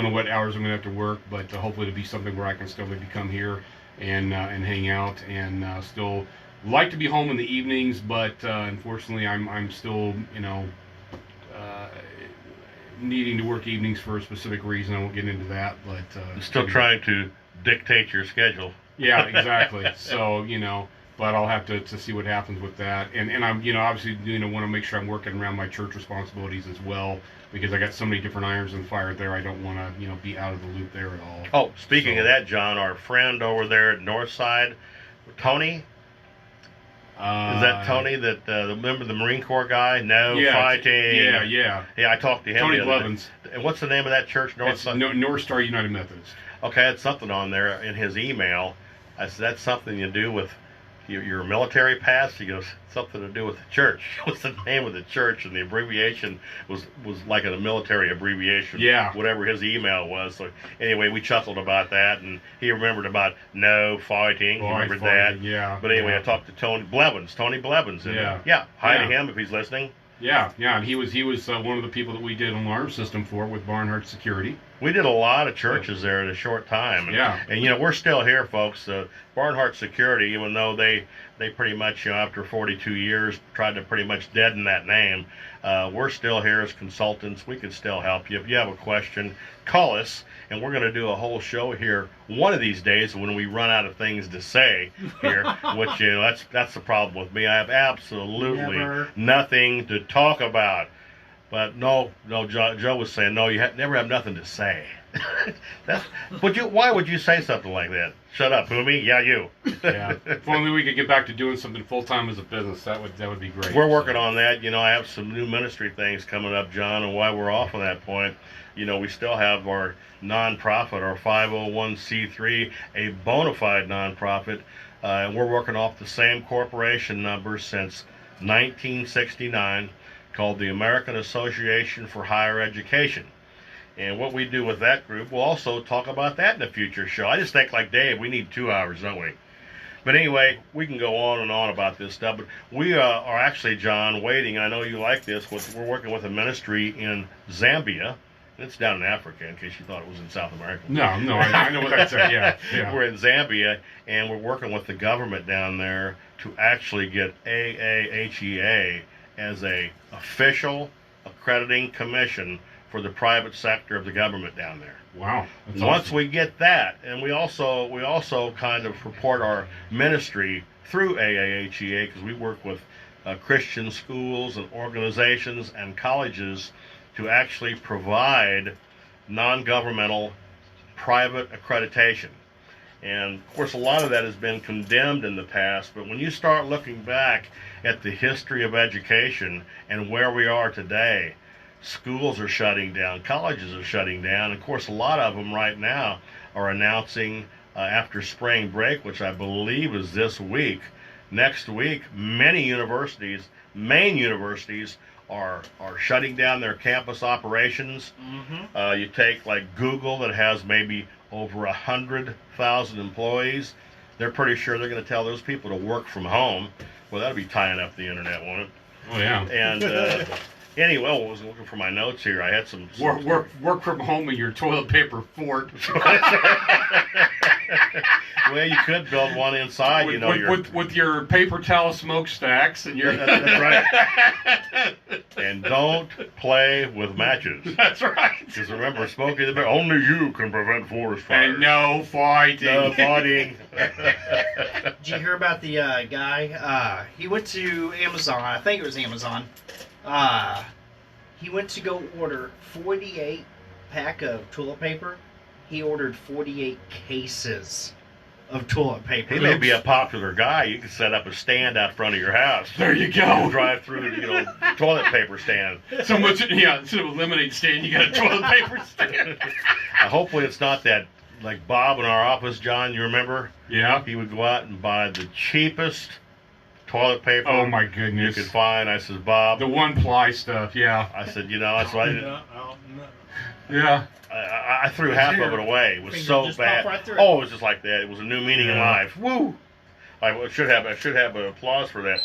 know what hours I'm gonna have to work, but hopefully it'll be something where I can still maybe come here and hang out, and still like to be home in the evenings, but unfortunately I'm still needing to work evenings for a specific reason. I won't get into that, but
still trying to dictate your schedule.
Yeah, exactly. So but I'll have to see what happens with that, and I'm obviously want to make sure I'm working around my church responsibilities as well, because I got so many different irons in the fire there. I don't want to be out of the loop there at all.
Oh, speaking of that, John, our friend over there at Northside, Tony. Is that Tony that remember the Marine Corps guy? No,
yeah,
fighting.
Yeah.
I talked to him.
Tony Blevins.
And what's the name of that church?
North Star United Methodist.
Okay, I had something on there in his email. I said, that's something you do with your military pass. He goes, something to do with the church. What's the name of the church? And the abbreviation was like a military abbreviation.
Yeah.
Whatever his email was. So anyway, we chuckled about that, and he remembered about no fighting. He remembered that.
Yeah.
But anyway, I talked to Tony Blevins. And, hi to him if he's listening.
Yeah, and he was one of the people that we did an alarm system for with Barnhart Security.
We did a lot of churches there in a short time. And we're still here, folks. Barnhart Security, even though they pretty much, after 42 years, tried to pretty much deaden that name, we're still here as consultants. We can still help you. If you have a question, call us, and we're going to do a whole show here one of these days when we run out of things to say here, which, that's the problem with me. I have absolutely nothing to talk about. But no, Joe was saying, no, you never have nothing to say. Why would you say something like that? Shut up, Humi. Yeah, you.
Yeah. If only we could get back to doing something full time as a business, that would be great.
We're working on that. I have some new ministry things coming up, John, and while we're off on that point, we still have our nonprofit, our 501c3, a bona fide nonprofit, and we're working off the same corporation number since 1969, called the American Association for Higher Education. And what we do with that group, we'll also talk about that in a future show. I just think, like Dave, we need 2 hours, don't we? But anyway, we can go on and on about this stuff. But we are actually, John, waiting. I know you like this. We're working with a ministry in Zambia. It's down in Africa, in case you thought it was in South America.
No, I know what that's at. Yeah, yeah.
We're in Zambia, and we're working with the government down there to actually get AAHEA as a official accrediting commission for the private sector of the government down there.
Wow. That's
Once
awesome.
we get that, and we also kind of report our ministry through AAHEA, because we work with Christian schools and organizations and colleges to actually provide non-governmental private accreditation. And of course, a lot of that has been condemned in the past, but when you start looking back at the history of education and where we are today, schools are shutting down, colleges are shutting down. Of course, a lot of them right now are announcing after spring break, which I believe is this week, next week, many universities, main universities, are shutting down their campus operations.
Mm-hmm.
You take like Google, that has maybe over 100,000 employees. They're pretty sure they're going to tell those people to work from home. Well, that'll be tying up the internet, won't it?
Oh yeah.
And anyway, I was looking for my notes here. I had some
Work from home in your toilet paper fort.
Well, you could build one inside,
with,
you know.
with your paper towel smokestacks and your.
That's right. And don't play with matches.
That's right.
Because remember, smoking the bear, only you can prevent forest fires.
And no fighting.
No fighting.
Did you hear about the guy? He went to Amazon. I think it was Amazon. He went to go order 48 pack of toilet paper. He ordered 48 cases of toilet paper.
He may be a popular guy. You can set up a stand out front of your house.
There you go.
Drive through, toilet paper stand.
So much, instead of a lemonade stand, you got a toilet paper stand.
Hopefully it's not that, like Bob in our office, John, you remember?
Yeah.
He would go out and buy the cheapest toilet paper
Oh my goodness.
you could find. I said, Bob,
The one ply stuff. Yeah.
I said, that's why
Yeah.
I threw half of it away. It was
Finger
so
just
bad.
popped right through it.
Oh, it was just like that. It was a new meaning in
Yeah.
life. Woo! I should have an applause for that.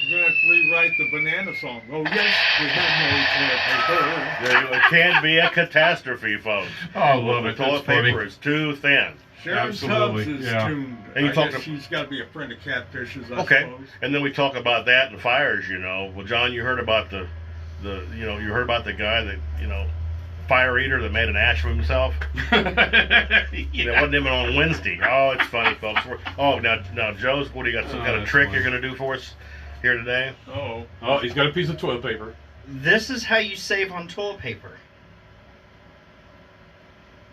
You're gonna have to rewrite the banana song. Oh yes, we have no toilet paper.
It can be a catastrophe, folks.
Oh, I love
The
it.
toilet
That's funny.
paper is too thin.
Sharon
Absolutely,
Tubbs is
yeah.
tuned.
And you
I
talk
guess
to-
she's got to be a friend of Catfish's, I
Okay,
suppose.
and then we talk about that and fires. Well, John, you heard about the you heard about the guy that fire eater that made an ash of himself. It wasn't even on Wednesday. Oh, it's funny, folks. Now, Joe's, what do you got? Some kind of
that's
trick
funny.
you're going to do for us here today?
Oh,
Oh, he's got a piece of toilet paper.
This is how you save on toilet paper.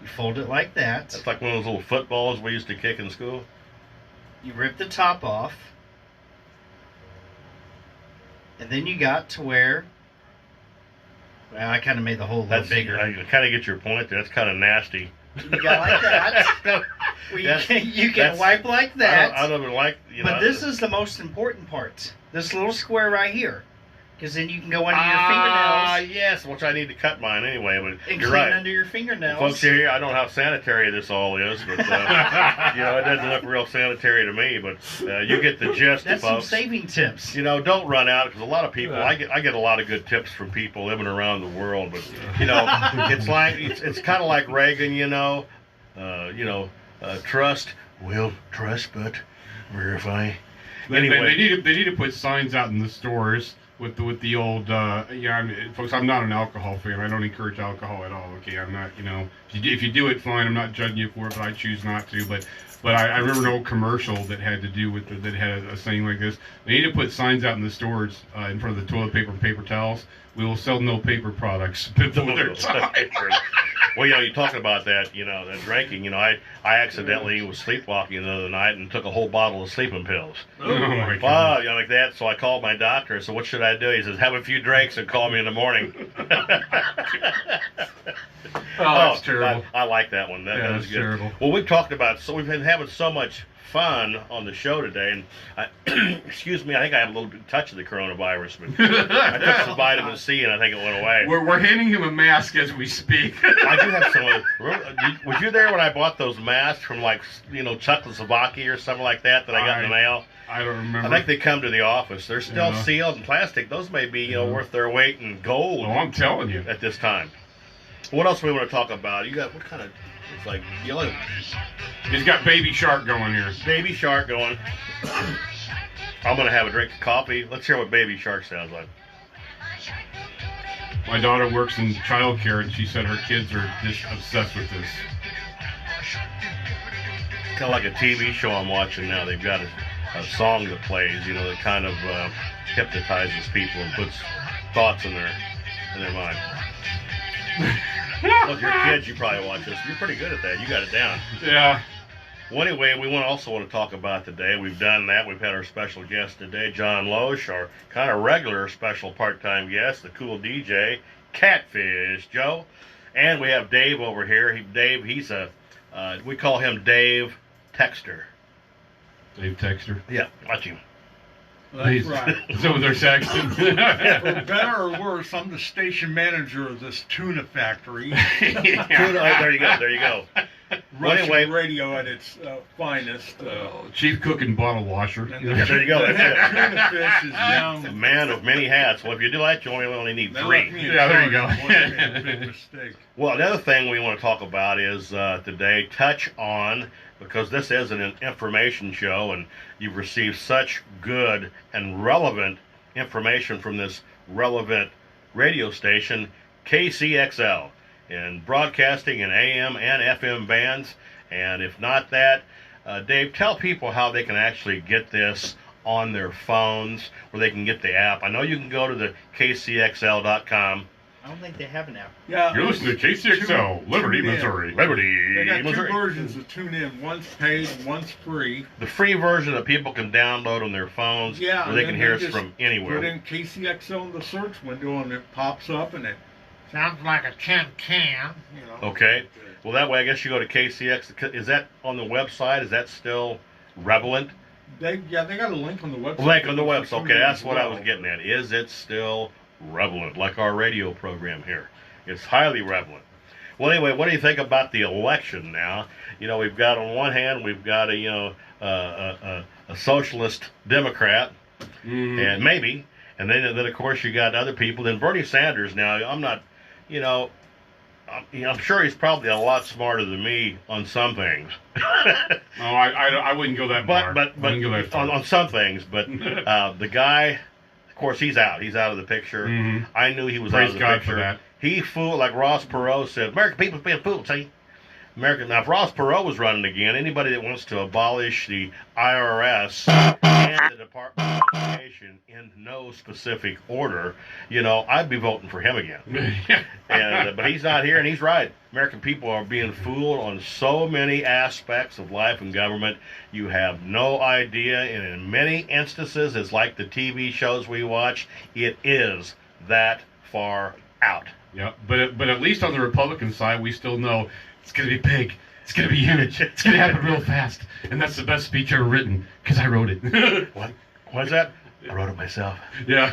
You fold it like that.
That's like one of those little footballs we used to kick in school.
You rip the top off. And then you got to where... Well, I kind of made the hole a little bigger.
I kind of get your point there. That's kind of nasty.
You got like that. Well, you
That's-
can
that's-
wipe like that.
I don't even like,
But this is the most important part. This little square right here. Because then you can go under your fingernails
yes, which I need to cut mine anyway, but
and
you're
clean
right.
under your fingernails.
Folks here, I don't know how sanitary this all is, but it doesn't look real sanitary to me. But you get the gist,
That's some
folks.
saving tips.
Don't run out, because a lot of people.
Yeah.
I get a lot of good tips from people living around the world, but it's like it's kind of like Reagan. Trust. Well, trust, but verify.
They
Anyway.
need to put signs out in the stores with the old folks. I'm not an alcohol fan. I don't encourage alcohol at all. Okay, I'm not. If you do it, fine. I'm not judging you for it, but I choose not to. But I remember an old commercial that had to do with that had a saying like this. They need to put signs out in the stores in front of the toilet paper and paper towels. We will sell no paper products before their time.
Well, you're talking about that, that drinking. I accidentally was sleepwalking the other night and took a whole bottle of sleeping pills.
Oh my
Wow,
God.
like that. So I called my doctor. I said, "What should I do?" He says, "Have a few drinks and call me in the morning."
Oh, that's terrible.
I like that one. That was
That's
good.
terrible.
Well, we've talked about, so we've been having so much fun on the show today, and excuse me, I think I have a little bit touch of the coronavirus, but I took some vitamin C and I think it went away.
We're handing him a mask as we speak.
I do have some. Was you there when I bought those masks from Czechoslovakia or something like that I got in the mail?
I don't remember.
I think they come to the office. They're still sealed in plastic. Those may be worth their weight in gold.
Oh, I'm telling you.
At this time. What else we want to talk about? You got what kind of? It's like yellow.
He's got Baby Shark going here.
Baby Shark going. I'm gonna have a drink of coffee. Let's hear what Baby Shark sounds like.
My daughter works in childcare, and she said her kids are just obsessed with this.
Kind of like a TV show I'm watching now. They've got a song that plays, that kind of hypnotizes people and puts thoughts in their mind. Well, if you're kids, you probably watch this. You're pretty good at that. You got it down.
Yeah.
Well, anyway, we also want to talk about today. We've done that. We've had our special guest today, John Losh, our kind of regular special part-time guest, the cool DJ, Catfish, Joe. And we have Dave over here. Dave, he's we call him Dave Texter.
Dave Texter.
Yeah, watch him.
That's right.
So they're sexting.
For better or worse, I'm the station manager of this tuna factory.
There you go.
Russian
anyway,
radio at its finest.
Chief cook and bottle washer.
There you go. That's it.
Tuna fish is young.
A man of many hats. Well, if you do that, you only need
They
3.
left me in
Yeah, there you
charge.
go.
It wasn't a big mistake.
Well, another thing we want to talk about is today touch on, because this is an information show and you've received such good and relevant information from this relevant radio station, Kcxl, in broadcasting in AM and FM bands. And if not that, Dave, tell people how they can actually get this on their phones, where they can get the app. I know you can go to the kcxl.com.
I don't think they have an app.
Yeah,
You're listening to Kcxl, Liberty,
Tune in.
Missouri.
They got 2
Missouri.
versions of Tune In. One's paid, one's free.
The free version that people can download on their phones,
Yeah,
where they
and
can
then
hear
they
us
just
from anywhere.
Put in KCXL in the search window, and it pops up, and it
Sounds like a tin can.
Okay. Well, that way, I guess you go to KCX. Is that on the website? Is that still relevant?
They got a link on the website.
Link on the website.
Tune
Okay,
In
that's
as
what I
well.
was getting at. Is it still relevant, like our radio program here? It's highly relevant. Well, anyway, what do you think about the election now? We've got on one hand, we've got a socialist Democrat, and maybe, and then of course you got other people. Then Bernie Sanders. Now, I'm not, I'm sure he's probably a lot smarter than me on some things.
Oh, I wouldn't go that far.
But
I wouldn't go that far.
on some things. But the guy, of course, he's out. He's out of the picture.
Mhm.
I knew he was
Praise
out of the
God
picture.
for that.
He fooled, like Ross Perot said, American people's being fooled, see? Now, if Ross Perot was running again, anybody that wants to abolish the IRS and the Department of Education in no specific order, I'd be voting for him again. But he's not here, and he's right. American people are being fooled on so many aspects of life and government. You have no idea, and in many instances, it's like the TV shows we watch. It is that far out.
Yeah, but at least on the Republican side, we still know it's going to be big. It's going to be huge. It's going to happen real fast. And that's the best speech ever written, because I wrote it.
What? What's that? I wrote it myself.
Yeah.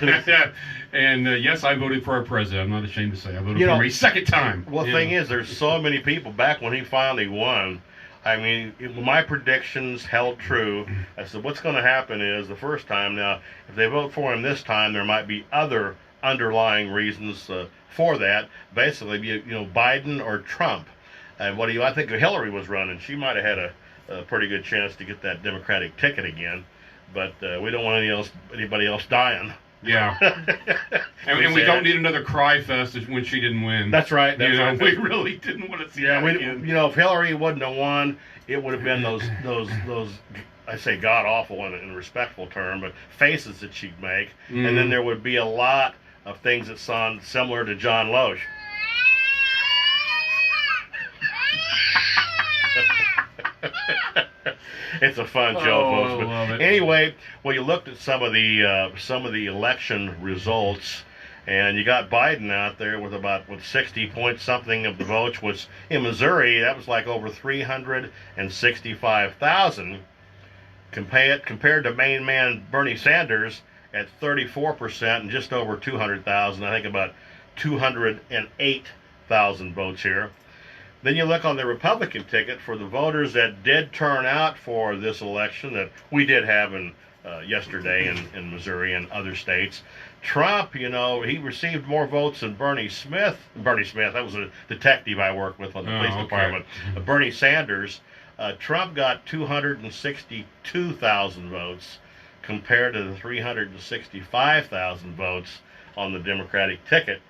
And yes, I voted for our president. I'm not ashamed to say. I voted for him a second time.
Well, the thing is, there's so many people, back when he finally won, I mean, my predictions held true. I said, what's going to happen is, the first time, now, if they vote for him this time, there might be other underlying reasons for that. Basically, Biden or Trump. And I think Hillary was running. She might have had a pretty good chance to get that Democratic ticket again. But we don't want anybody else dying.
Yeah. and we don't need another cry fest when she didn't win.
That's right. Right.
We really didn't want to see that again.
If Hillary wouldn't have won, it would have been those I say god awful in a respectful term, but faces that she'd make, and then there would be a lot of things that sound similar to John Losh. It's a fun show, folks. But
I love it.
anyway, well, you looked at some of the election results, and you got Biden out there with 60 point something of the votes, which in Missouri that was like over 365,000. compared to main man Bernie Sanders at 34% and just over 200,000. I think about 208,000 votes here. Then you look on the Republican ticket for the voters that did turn out for this election that we did have in yesterday in Missouri and other states. Trump, he received more votes than Bernie Smith. Bernie Smith, that was a detective I worked with on the police department. Bernie Sanders. Trump got 262,000 votes compared to the 365,000 votes on the Democratic ticket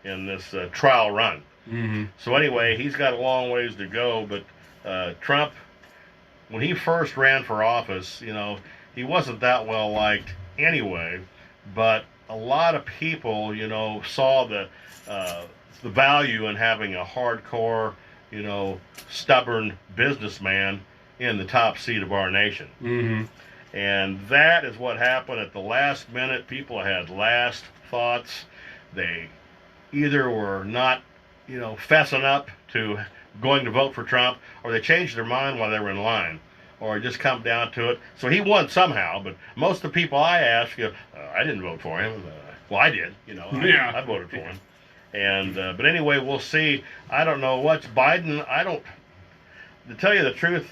in this trial run.
Mm-hmm.
So anyway, he's got a long ways to go, but Trump, when he first ran for office, he wasn't that well liked anyway, but a lot of people, saw the value in having a hardcore, stubborn businessman in the top seat of our nation.
Mm-hmm.
And that is what happened at the last minute. People had last thoughts. They either were not, fessing up to going to vote for Trump, or they changed their mind while they were in line, or it just come down to it. So he won somehow, but most of the people I asked, I didn't vote for him. Well, I did, I voted for him. And but anyway, we'll see. I don't know what's Biden. To tell you the truth,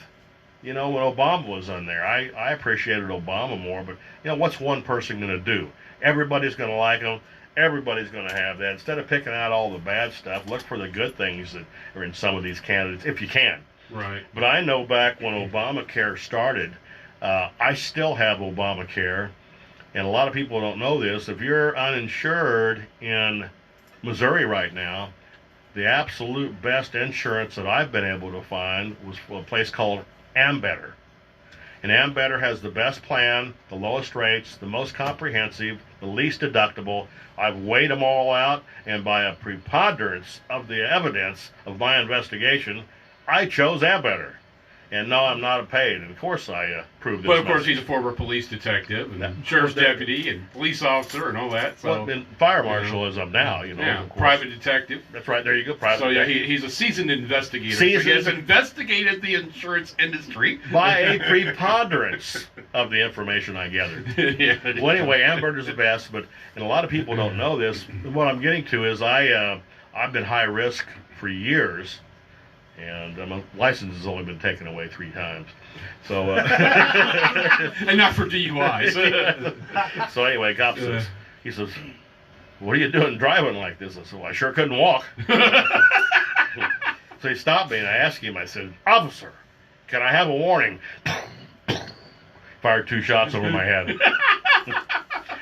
when Obama was on there, I appreciated Obama more. But what's one person going to do? Everybody's going to like him. Everybody's going to have that. Instead of picking out all the bad stuff, look for the good things that are in some of these candidates, if you can.
Right.
But I know back when Obamacare started, I still have Obamacare, and a lot of people don't know this. If you're uninsured in Missouri right now, the absolute best insurance that I've been able to find was a place called Ambetter. And Ambetter has the best plan, the lowest rates, the most comprehensive, the least deductible. I've weighed them all out, and by a preponderance of the evidence of my investigation, I chose Ambetter. And no, I'm not paid. And of course I proved this.
But of course,
message.
he's a former police detective and sheriff's deputy and police officer and all that. So
Well, and fire marshal is up now,
yeah,
of course.
private detective.
That's right. There you go. Private
So yeah,
detective.
he's a seasoned investigator.
Seasoned.
He has investigated the insurance industry
By a preponderance of the information I gathered.
Yeah.
Well, anyway, Ambetter's the best, and a lot of people don't know this. What I'm getting to is I've been high risk for years, and my license has only been taken away 3 times. So,
and not for DUIs.
So anyway, cop says, he says, "What are you doing driving like this?" I said, "Well, I sure couldn't walk." So he stopped me, and I asked him, I said, "Officer, can I have a warning?" Fired 2 shots over my head.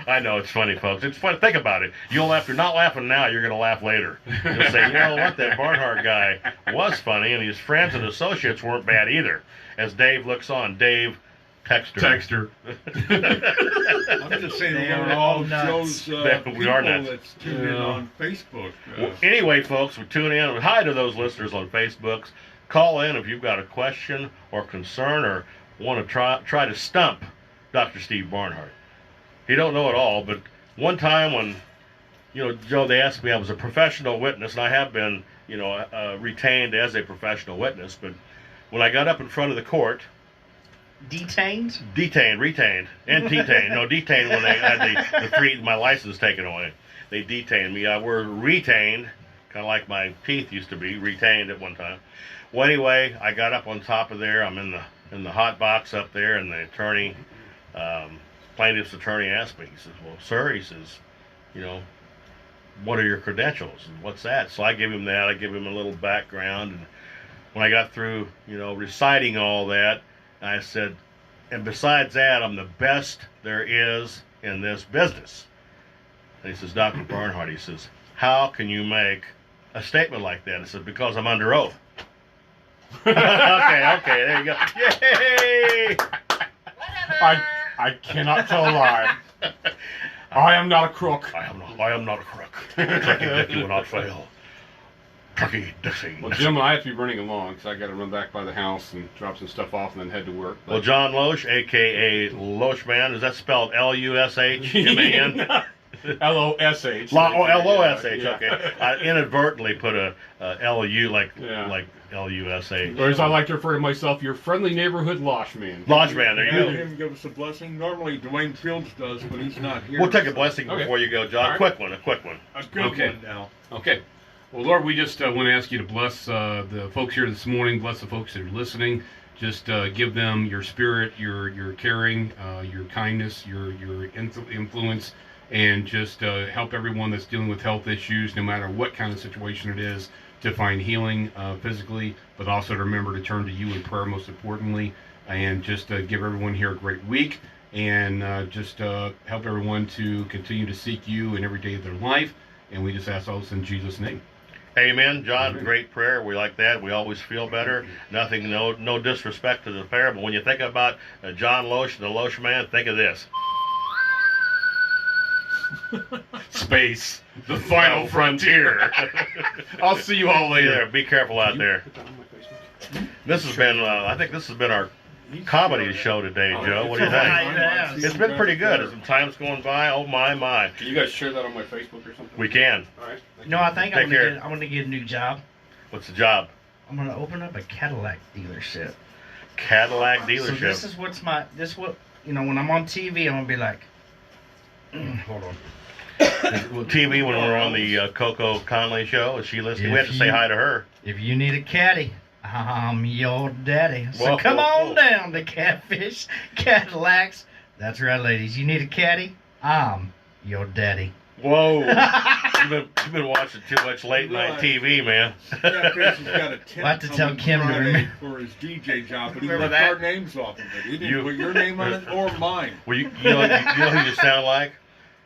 I know, it's funny, folks. It's funny. Think about it. You'll laugh. You're not laughing now. You're going to laugh later. You'll say, what? That Barnhart guy was funny, and his friends and associates weren't bad either. As Dave looks on, Dave, Texter.
I'm just saying,
They
we're
are
all
all nuts.
Joe's
We are
people
nuts.
that's tuned in on Facebook.
Well, anyway, folks, we tune in. Hi to those listeners on Facebook. Call in if you've got a question or concern or want to try to stump Dr. Steve Barnhart. He don't know it all, but one time when, Joe, they asked me, I was a professional witness, and I have been, retained as a professional witness, but when I got up in front of the court,
Detained?
retained, and detained. No, detained when they had my license taken away. They detained me. We're retained, kind of like my teeth used to be, retained at one time. Well, anyway, I got up on top of there. I'm in the hot box up there, and the attorney, plaintiff's attorney asked me, he says, "Well, sir," he says, "what are your credentials? And what's that?" So I give him that. I give him a little background. And when I got through, reciting all that, I said, "And besides that, I'm the best there is in this business." And he says, "Dr. Barnhart," he says, "how can you make a statement like that?" I said, "Because I'm under oath." Okay, there you go. Yay!
I cannot tell a lie. I am not a crook.
I am not a crook. Turkey Dickie will not fail. Turkey Dixie.
Well, Jim, I have to be running along because I got to run back by the house and drop some stuff off and then head to work.
Well, John Losh, a.k.a. Loshman, is that spelled Lushman?
L-O-S-H.
L-O-S-H,
Yeah.
okay. I inadvertently put a L-U, like
Yeah.
L-U-S-H.
Or as I like to refer to myself, your friendly neighborhood Losh man.
Lodge man, there
Have
you go.
him give us a blessing. Normally Dwayne Fields does, but he's not here.
We'll take a
so-
blessing
Okay.
before you go, John.
All right.
Quick one, a quick one.
A good
Okay.
one now.
Okay. Well, Lord, we just want to ask you to bless the folks here this morning. Bless the folks that are listening. Just give them your spirit, your caring, your kindness, your influence, and just help everyone that's dealing with health issues, no matter what kind of situation it is, to find healing physically, but also to remember to turn to you in prayer most importantly, and just give everyone here a great week, and just help everyone to continue to seek you in every day of their life. And we just ask all this in Jesus' name.
Amen, John.
Amen.
Great prayer. We like that. We always feel better. Nothing, no disrespect to the prayer, but when you think about John Losh, the Losh man, think of this.
Space, the final frontier. I'll see you all later.
Be careful out there. This has been, I think this has been our comedy show today, Joe. What do you
Right.
think? It's been pretty good. Some time's going by. Oh my.
Can you guys share that on my Facebook or something?
We can.
All right.
No, I think
Take
I'm
care.
gonna get a new job.
What's the job?
I'm gonna open up a Cadillac dealership.
Cadillac
So
dealership.
this is what when I'm on TV, I'm gonna be like, hold on.
Well, TV when we're on the Coco Conley show. Is she listening? We have to
If
say
you-
hi to her.
If you need a caddy, I'm your daddy. So
Whoa,
come
whoa,
on
whoa.
down to Catfish Cadillacs. That's right, ladies. You need a caddy? I'm your daddy.
Whoa. You've been watching too much late night
Right.
TV, man.
Yeah, Chris has got a tent
We'll have to tell
coming
Kim to
Friday
remember.
for his DJ job, but he
Remember
left
that?
our names off of it. He didn't
You-
put your name on it or mine.
Well, you know who you sound like?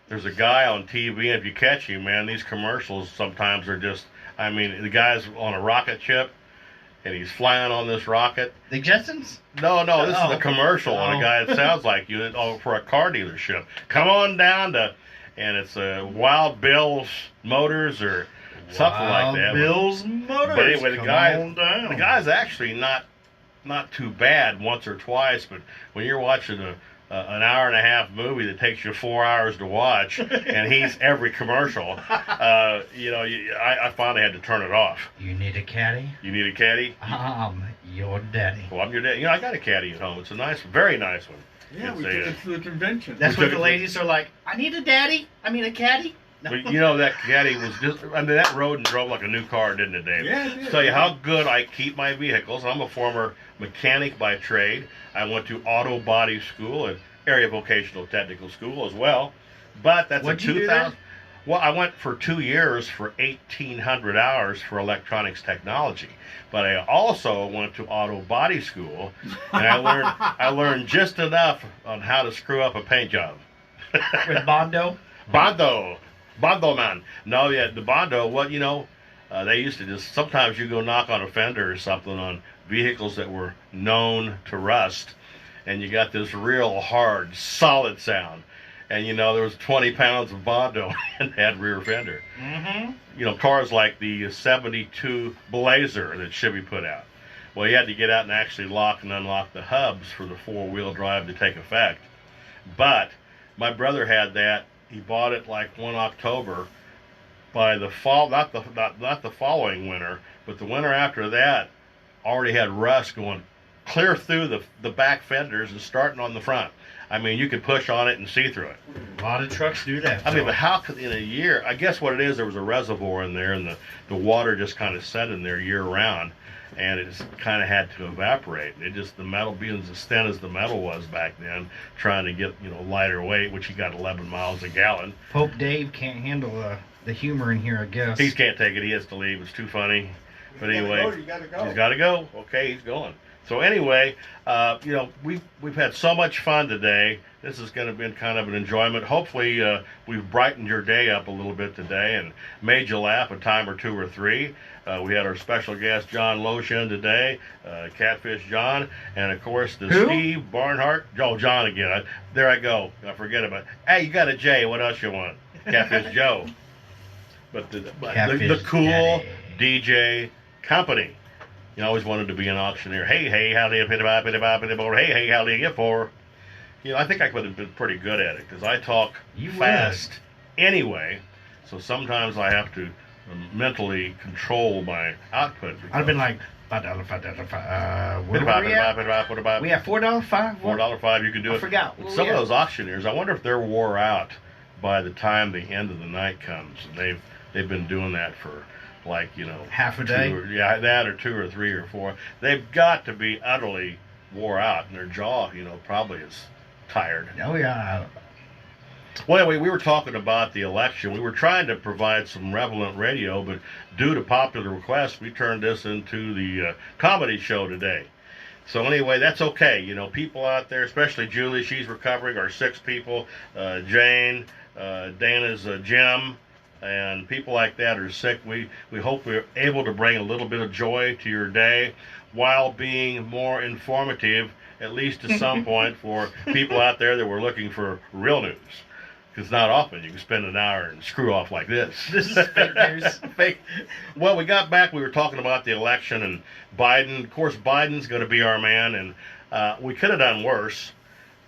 There's a guy on TV, and if you catch him, man, these commercials sometimes are just, I mean, the guy's on a rocket ship, and he's flying on this rocket.
The Jetsons?
No, this is
Oh.
a commercial on a
Oh.
guy that sounds like you for a car dealership. Come on down to, and it's Wild Bill's Motors or something like that.
Bill's Motors.
But anyway,
Come
the guy,
on down.
the guy's actually not too bad once or twice, but when you're watching an hour and a half movie that takes you 4 hours to watch, and he's every commercial, I finally had to turn it off.
You need a caddy?
You need a caddy?
I'm your daddy.
Well, I'm your dad. I got a caddy at home. It's a nice, very nice one.
Yeah, we
It's
took
a-
it to the convention.
That's
We
what
took
the
it-
ladies are like. I need a daddy. I mean a caddy. No.
But that caddy was just, I mean, that rode and drove like a new car, didn't it, Dave?
Yeah, it did.
Tell you how good I keep my vehicles. I'm a former mechanic by trade. I went to auto body school and area vocational technical school as well. But that's
What'd
a
you do
2000. Well, I went for 2 years for 1,800 hours for electronics technology. But I also went to auto body school, and I learned just enough on how to screw up a paint job.
With Bondo.
Bondo man. No, yeah, the Bondo, they used to just, sometimes you go knock on a fender or something on vehicles that were known to rust, and you got this real hard, solid sound. And, there was 20 pounds of Bondo in that rear fender.
Mm-hmm.
Cars like the 72 Blazer that Chevy put out. Well, you had to get out and actually lock and unlock the hubs for the four-wheel drive to take effect. But my brother had that. He bought it like one October. By the fall, not the following winter, but the winter after that, already had rust going clear through the back fenders and starting on the front. I mean, you could push on it and see through it.
A lot of trucks do that.
I mean, but how could, in a year, I guess what it is, there was a reservoir in there, and the water just kind of set in there year round, and it just kind of had to evaporate. It just, the metal being as thin as the metal was back then, trying to get, lighter weight, which he got 11 miles a gallon.
Pope Dave can't handle the humor in here, I guess.
He can't take it. He has to leave. It's too funny. But anyway,
You gotta go.
he's got to go. Okay, he's going. So anyway, we've had so much fun today. This is going to be kind of an enjoyment. Hopefully, we've brightened your day up a little bit today and made you laugh a time or two or three. We had our special guest, John Losh, in today, Catfish John, and of course,
Who?
Steve Barnhart. Oh, John again. There I go. I forget about it. Hey, you got a J. What else you want? Catfish Joe. But the
Catfish
cool
Daddy.
DJ company. You always wanted to be an auctioneer. Hey, how do you pit about? Hey, how do you get for? I think I would have been pretty good at it because I talk
You
fast anyway. So sometimes I have to mentally control my output.
I'd have been like, $5, what are we at? We at $4, $5?
$4.05, you can do it.
I forgot.
But
Where
some
we
of
at?
those auctioneers, I wonder if they're wore out by the time the end of the night comes. And they've been doing that for like,
Half a day?
that or 2 or 3 or 4. They've got to be utterly wore out, and their jaw, probably is tired.
Oh, yeah.
Well, we were talking about the election. We were trying to provide some relevant radio, but due to popular request, we turned this into the comedy show today. So anyway, that's okay. People out there, especially Julie, she's recovering. Our 6 people, Jane, Dana's Jim, and people like that are sick. We hope we're able to bring a little bit of joy to your day while being more informative, at least to some point, for people out there that were looking for real news. Because not often you can spend an hour and screw off like this.
This is fake news.
Fake. Well, we got back, we were talking about the election and Biden. Of course, Biden's going to be our man, and we could have done worse.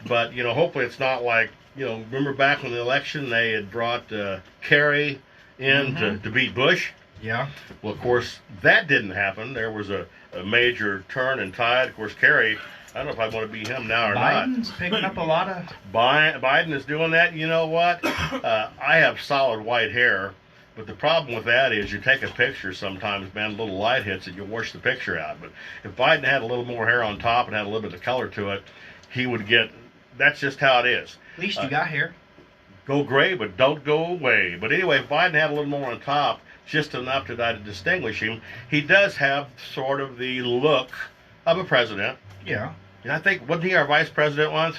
But, hopefully it's not like, remember back when the election, they had brought Kerry in to beat Bush?
Yeah.
Well, of course, that didn't happen. There was a major turn and tide. Of course, Kerry, I don't know if I want to be him now or
Biden's
not.
picking up a lot of...
Biden is doing that. You know what? I have solid white hair, but the problem with that is you take a picture sometimes, man, a little light hits it, you wash the picture out. But if Biden had a little more hair on top and had a little bit of color to it, he would get... That's just how it is.
At least you got hair.
Go gray, but don't go away. But anyway, if Biden had a little more on top, just enough to distinguish him, he does have sort of the look of a president.
Yeah.
And I think, wasn't he our vice president once?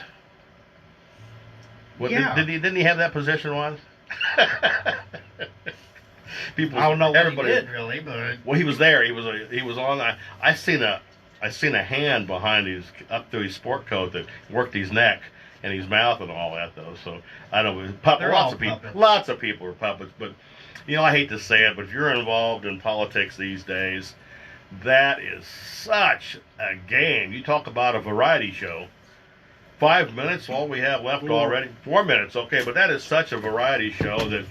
Yeah.
Didn't he have that position once? People,
I don't know what
everybody,
he did, really, but...
Well, he was there. He was on. I seen a hand behind up through his sport coat that worked his neck and his mouth and all that, though. So I don't know. Lots of people are puppets, but I hate to say it, but if you're involved in politics these days, that is such a game. You talk about a variety show. 5 minutes, all we have left already. 4 minutes, okay, but that is such a variety show that,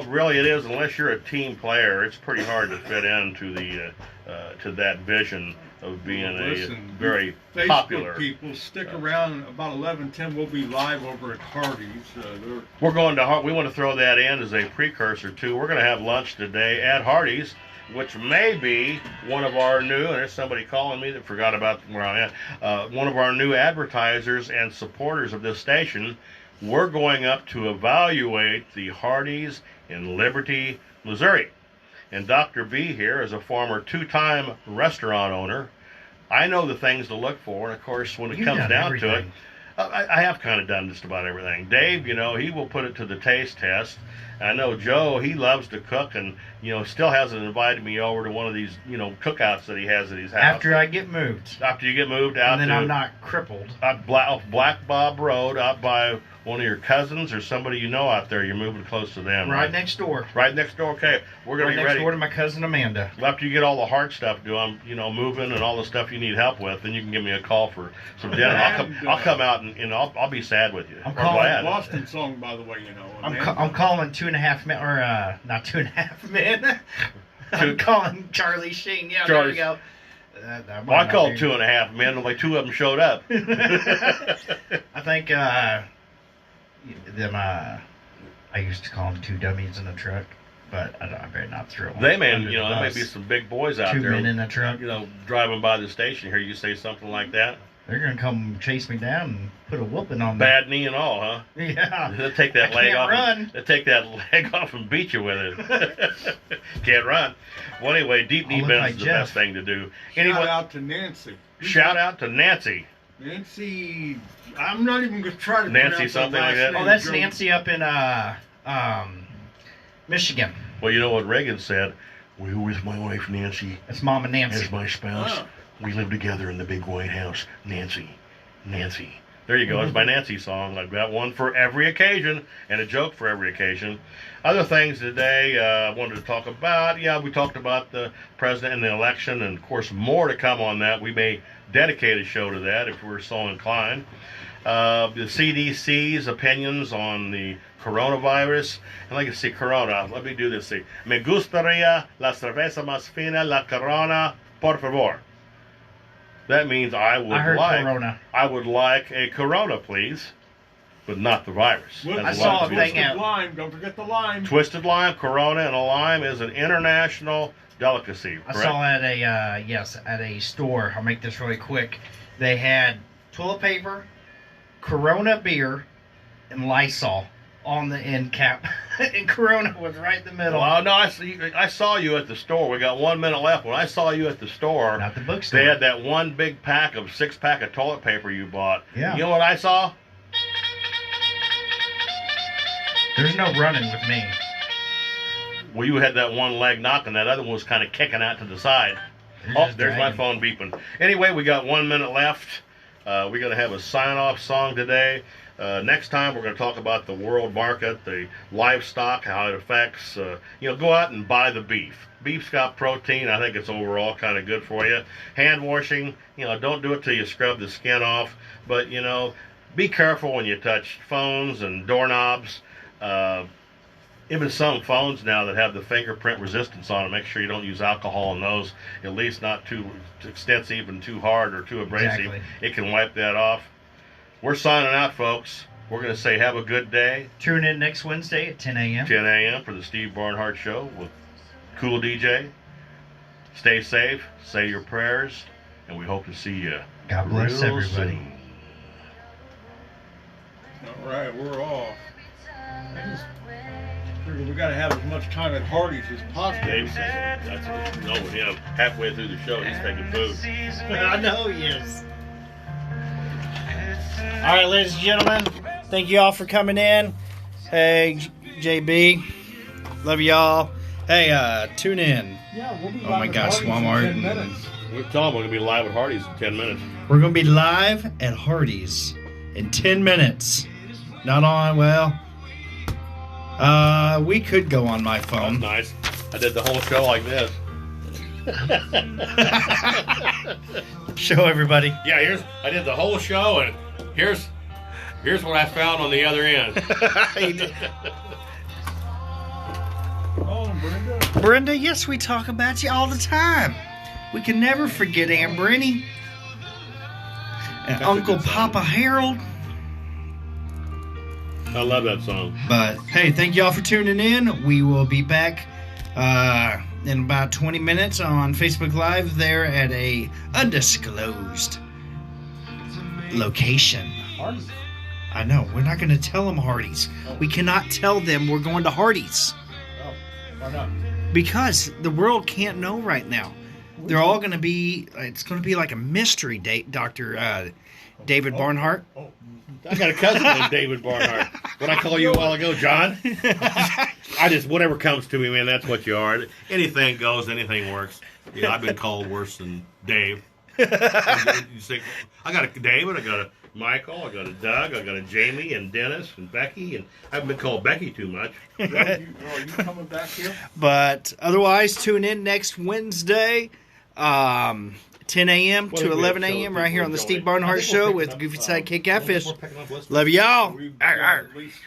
really it is, unless you're a team player, it's pretty hard to fit into to that vision of being a very
Facebook
popular.
People stick around. About 11:10, we'll be live over at Hardee's.
We're going to we want to throw that in as a precursor to. We're going to have lunch today at Hardee's, which may be one of our new, and there's somebody calling me that forgot about where I'm at, one of our new advertisers and supporters of this station. We're going up to evaluate the Hardee's in Liberty, Missouri. And Dr. B here is a former 2-time restaurant owner. I know the things to look for, and of course, when it comes down to it, I have kind of done just about everything. Dave, he will put it to the taste test. I know Joe, he loves to cook, and still hasn't invited me over to one of these cookouts that he has at his house.
After I get moved.
After you get moved out,
and then I'm not crippled.
Off Black Bob Road, out by one of your cousins or somebody out there. You're moving close to them.
Right next door.
Right next door. Okay, we're gonna be ready.
Right next door to my cousin Amanda.
After you get all the hard stuff done, moving and all the stuff you need help with, then you can give me a call for some dinner. I'll come out and I'll be sad with you.
I'm
calling glad.
Boston song, by the way,
I'm calling 2.5 men, or not 2.5 men. I'm calling Charlie Sheen. Yeah, there we go.
I called 2.5 men, only 2 of them showed up.
I think I used to call them 2 dummies in a truck, but I better not throw them.
There may be some big boys out
2
there.
2 men in a truck.
Driving by the station here, you say something like that.
They're gonna come chase me down and put a whooping on me.
Bad knee and all, huh?
Yeah.
They'll take that leg off.
Run.
They'll take that leg off and beat you with it. Can't run. Well, anyway, deep knee bends is the best thing to do. Anyway,
shout out to Nancy.
Shout out to Nancy.
Nancy, I'm not even gonna try to.
Nancy something like that.
Oh, that's Nancy up in Michigan.
Well, you know what Reagan said? We're with my wife Nancy.
That's Mama Nancy.
As my spouse. Oh. We live together in the big White House. Nancy. There you go. It's my Nancy song. I've got one for every occasion and a joke for every occasion. Other things today I wanted to talk about. Yeah, we talked about the president and the election, and of course more to come on that. We may dedicate a show to that if we're so inclined. the CDC's opinions on the coronavirus. And like I see, Corona. Let me do this. See, me gustaría la cerveza más fina, la Corona, por favor. That means I would like a Corona, please, but not the virus.
I
saw a thing
twisted
out.
lime. Don't forget the lime.
Twisted lime, Corona, and a lime is an international delicacy.
I
Correct?
saw at a store. I'll make this really quick. They had toilet paper, Corona beer, and Lysol on the end cap, and Corona was right in the middle.
Well, no, I saw you at the store. We got 1 minute left. When I saw you at the store,
Not the bookstore.
they had that one big pack of 6-pack of toilet paper you bought.
Yeah.
You know what I saw?
There's no running with me.
Well, you had that one leg knocking. That other one was kind of kicking out to the side.
You're
Oh,
just
there's my
dragging.
phone beeping. Anyway, we got 1 minute left. We're going to have a sign-off song today. Next time, we're going to talk about the world market, the livestock, how it affects. Go out and buy the beef. Beef's got protein. I think it's overall kind of good for you. Hand washing, don't do it till you scrub the skin off. But, be careful when you touch phones and doorknobs. Even some phones now that have the fingerprint resistance on them, make sure you don't use alcohol on those, at least not too extensive and too hard or too abrasive.
Exactly.
It can wipe that off. We're signing out, folks. We're going to say have a good day.
Tune in next Wednesday at 10 a.m.
10 a.m. for the Steve Barnhart Show with Cool DJ. Stay safe, say your prayers, and we hope to see you.
God bless
real
everybody.
soon.
All right, we're off. We got to have as much time at Hardee's as possible.
Dave says that's what you know with him. Halfway through the show, he's taking food.
I know he is. All right, ladies and gentlemen, thank you all for coming in. Hey, JB, love y'all. Hey, tune in.
Yeah, we'll be
Oh my
live at
gosh,
Hardee's in
Walmart.
10 minutes.
We're telling him we're going to be live at Hardee's in 10 minutes.
We're going to be live at Hardee's in 10 minutes. Not on, we could go on my
That's
phone.
nice. I did the whole show like this.
Show everybody.
Yeah, I did the whole show, and here's what I found on the other end.
Oh, Brenda.
Brenda, yes, we talk about you all the time. We can never forget Aunt Brenny. And
That's a
Uncle
good song.
Papa Harold.
I love that song.
But hey, thank y'all for tuning in. We will be back in about 20 minutes on Facebook Live there at a undisclosed location.
Hardee's.
I know, we're not going to tell them Hardee's. We cannot tell them we're going to Hardee's.
Oh, why not?
Because the world can't know right now. They're all going to be, it's going to be like a mystery date, Dr. David Barnhart.
Oh,
I got a cousin named David Barnhart. What I call you a while ago, John? I just, whatever comes to me, man, that's what you are. Anything goes, anything works. Yeah, I've been called worse than Dave. You say, I got a David, I got a Michael, I got a Doug, I got a Jamie and Dennis and Becky, and I haven't been called Becky too much.
are you coming back here?
But otherwise, tune in next Wednesday, 10 a.m.
What
to
if we
11
have shows
a.m. right here on the
before
Steve
joining?
Barnhart
I think we're
Show
picking
with
up,
Goofy Sidekick
I think
Catfish.
we're picking up listeners.
Love y'all.
We've
Arr,
got
arr.
at least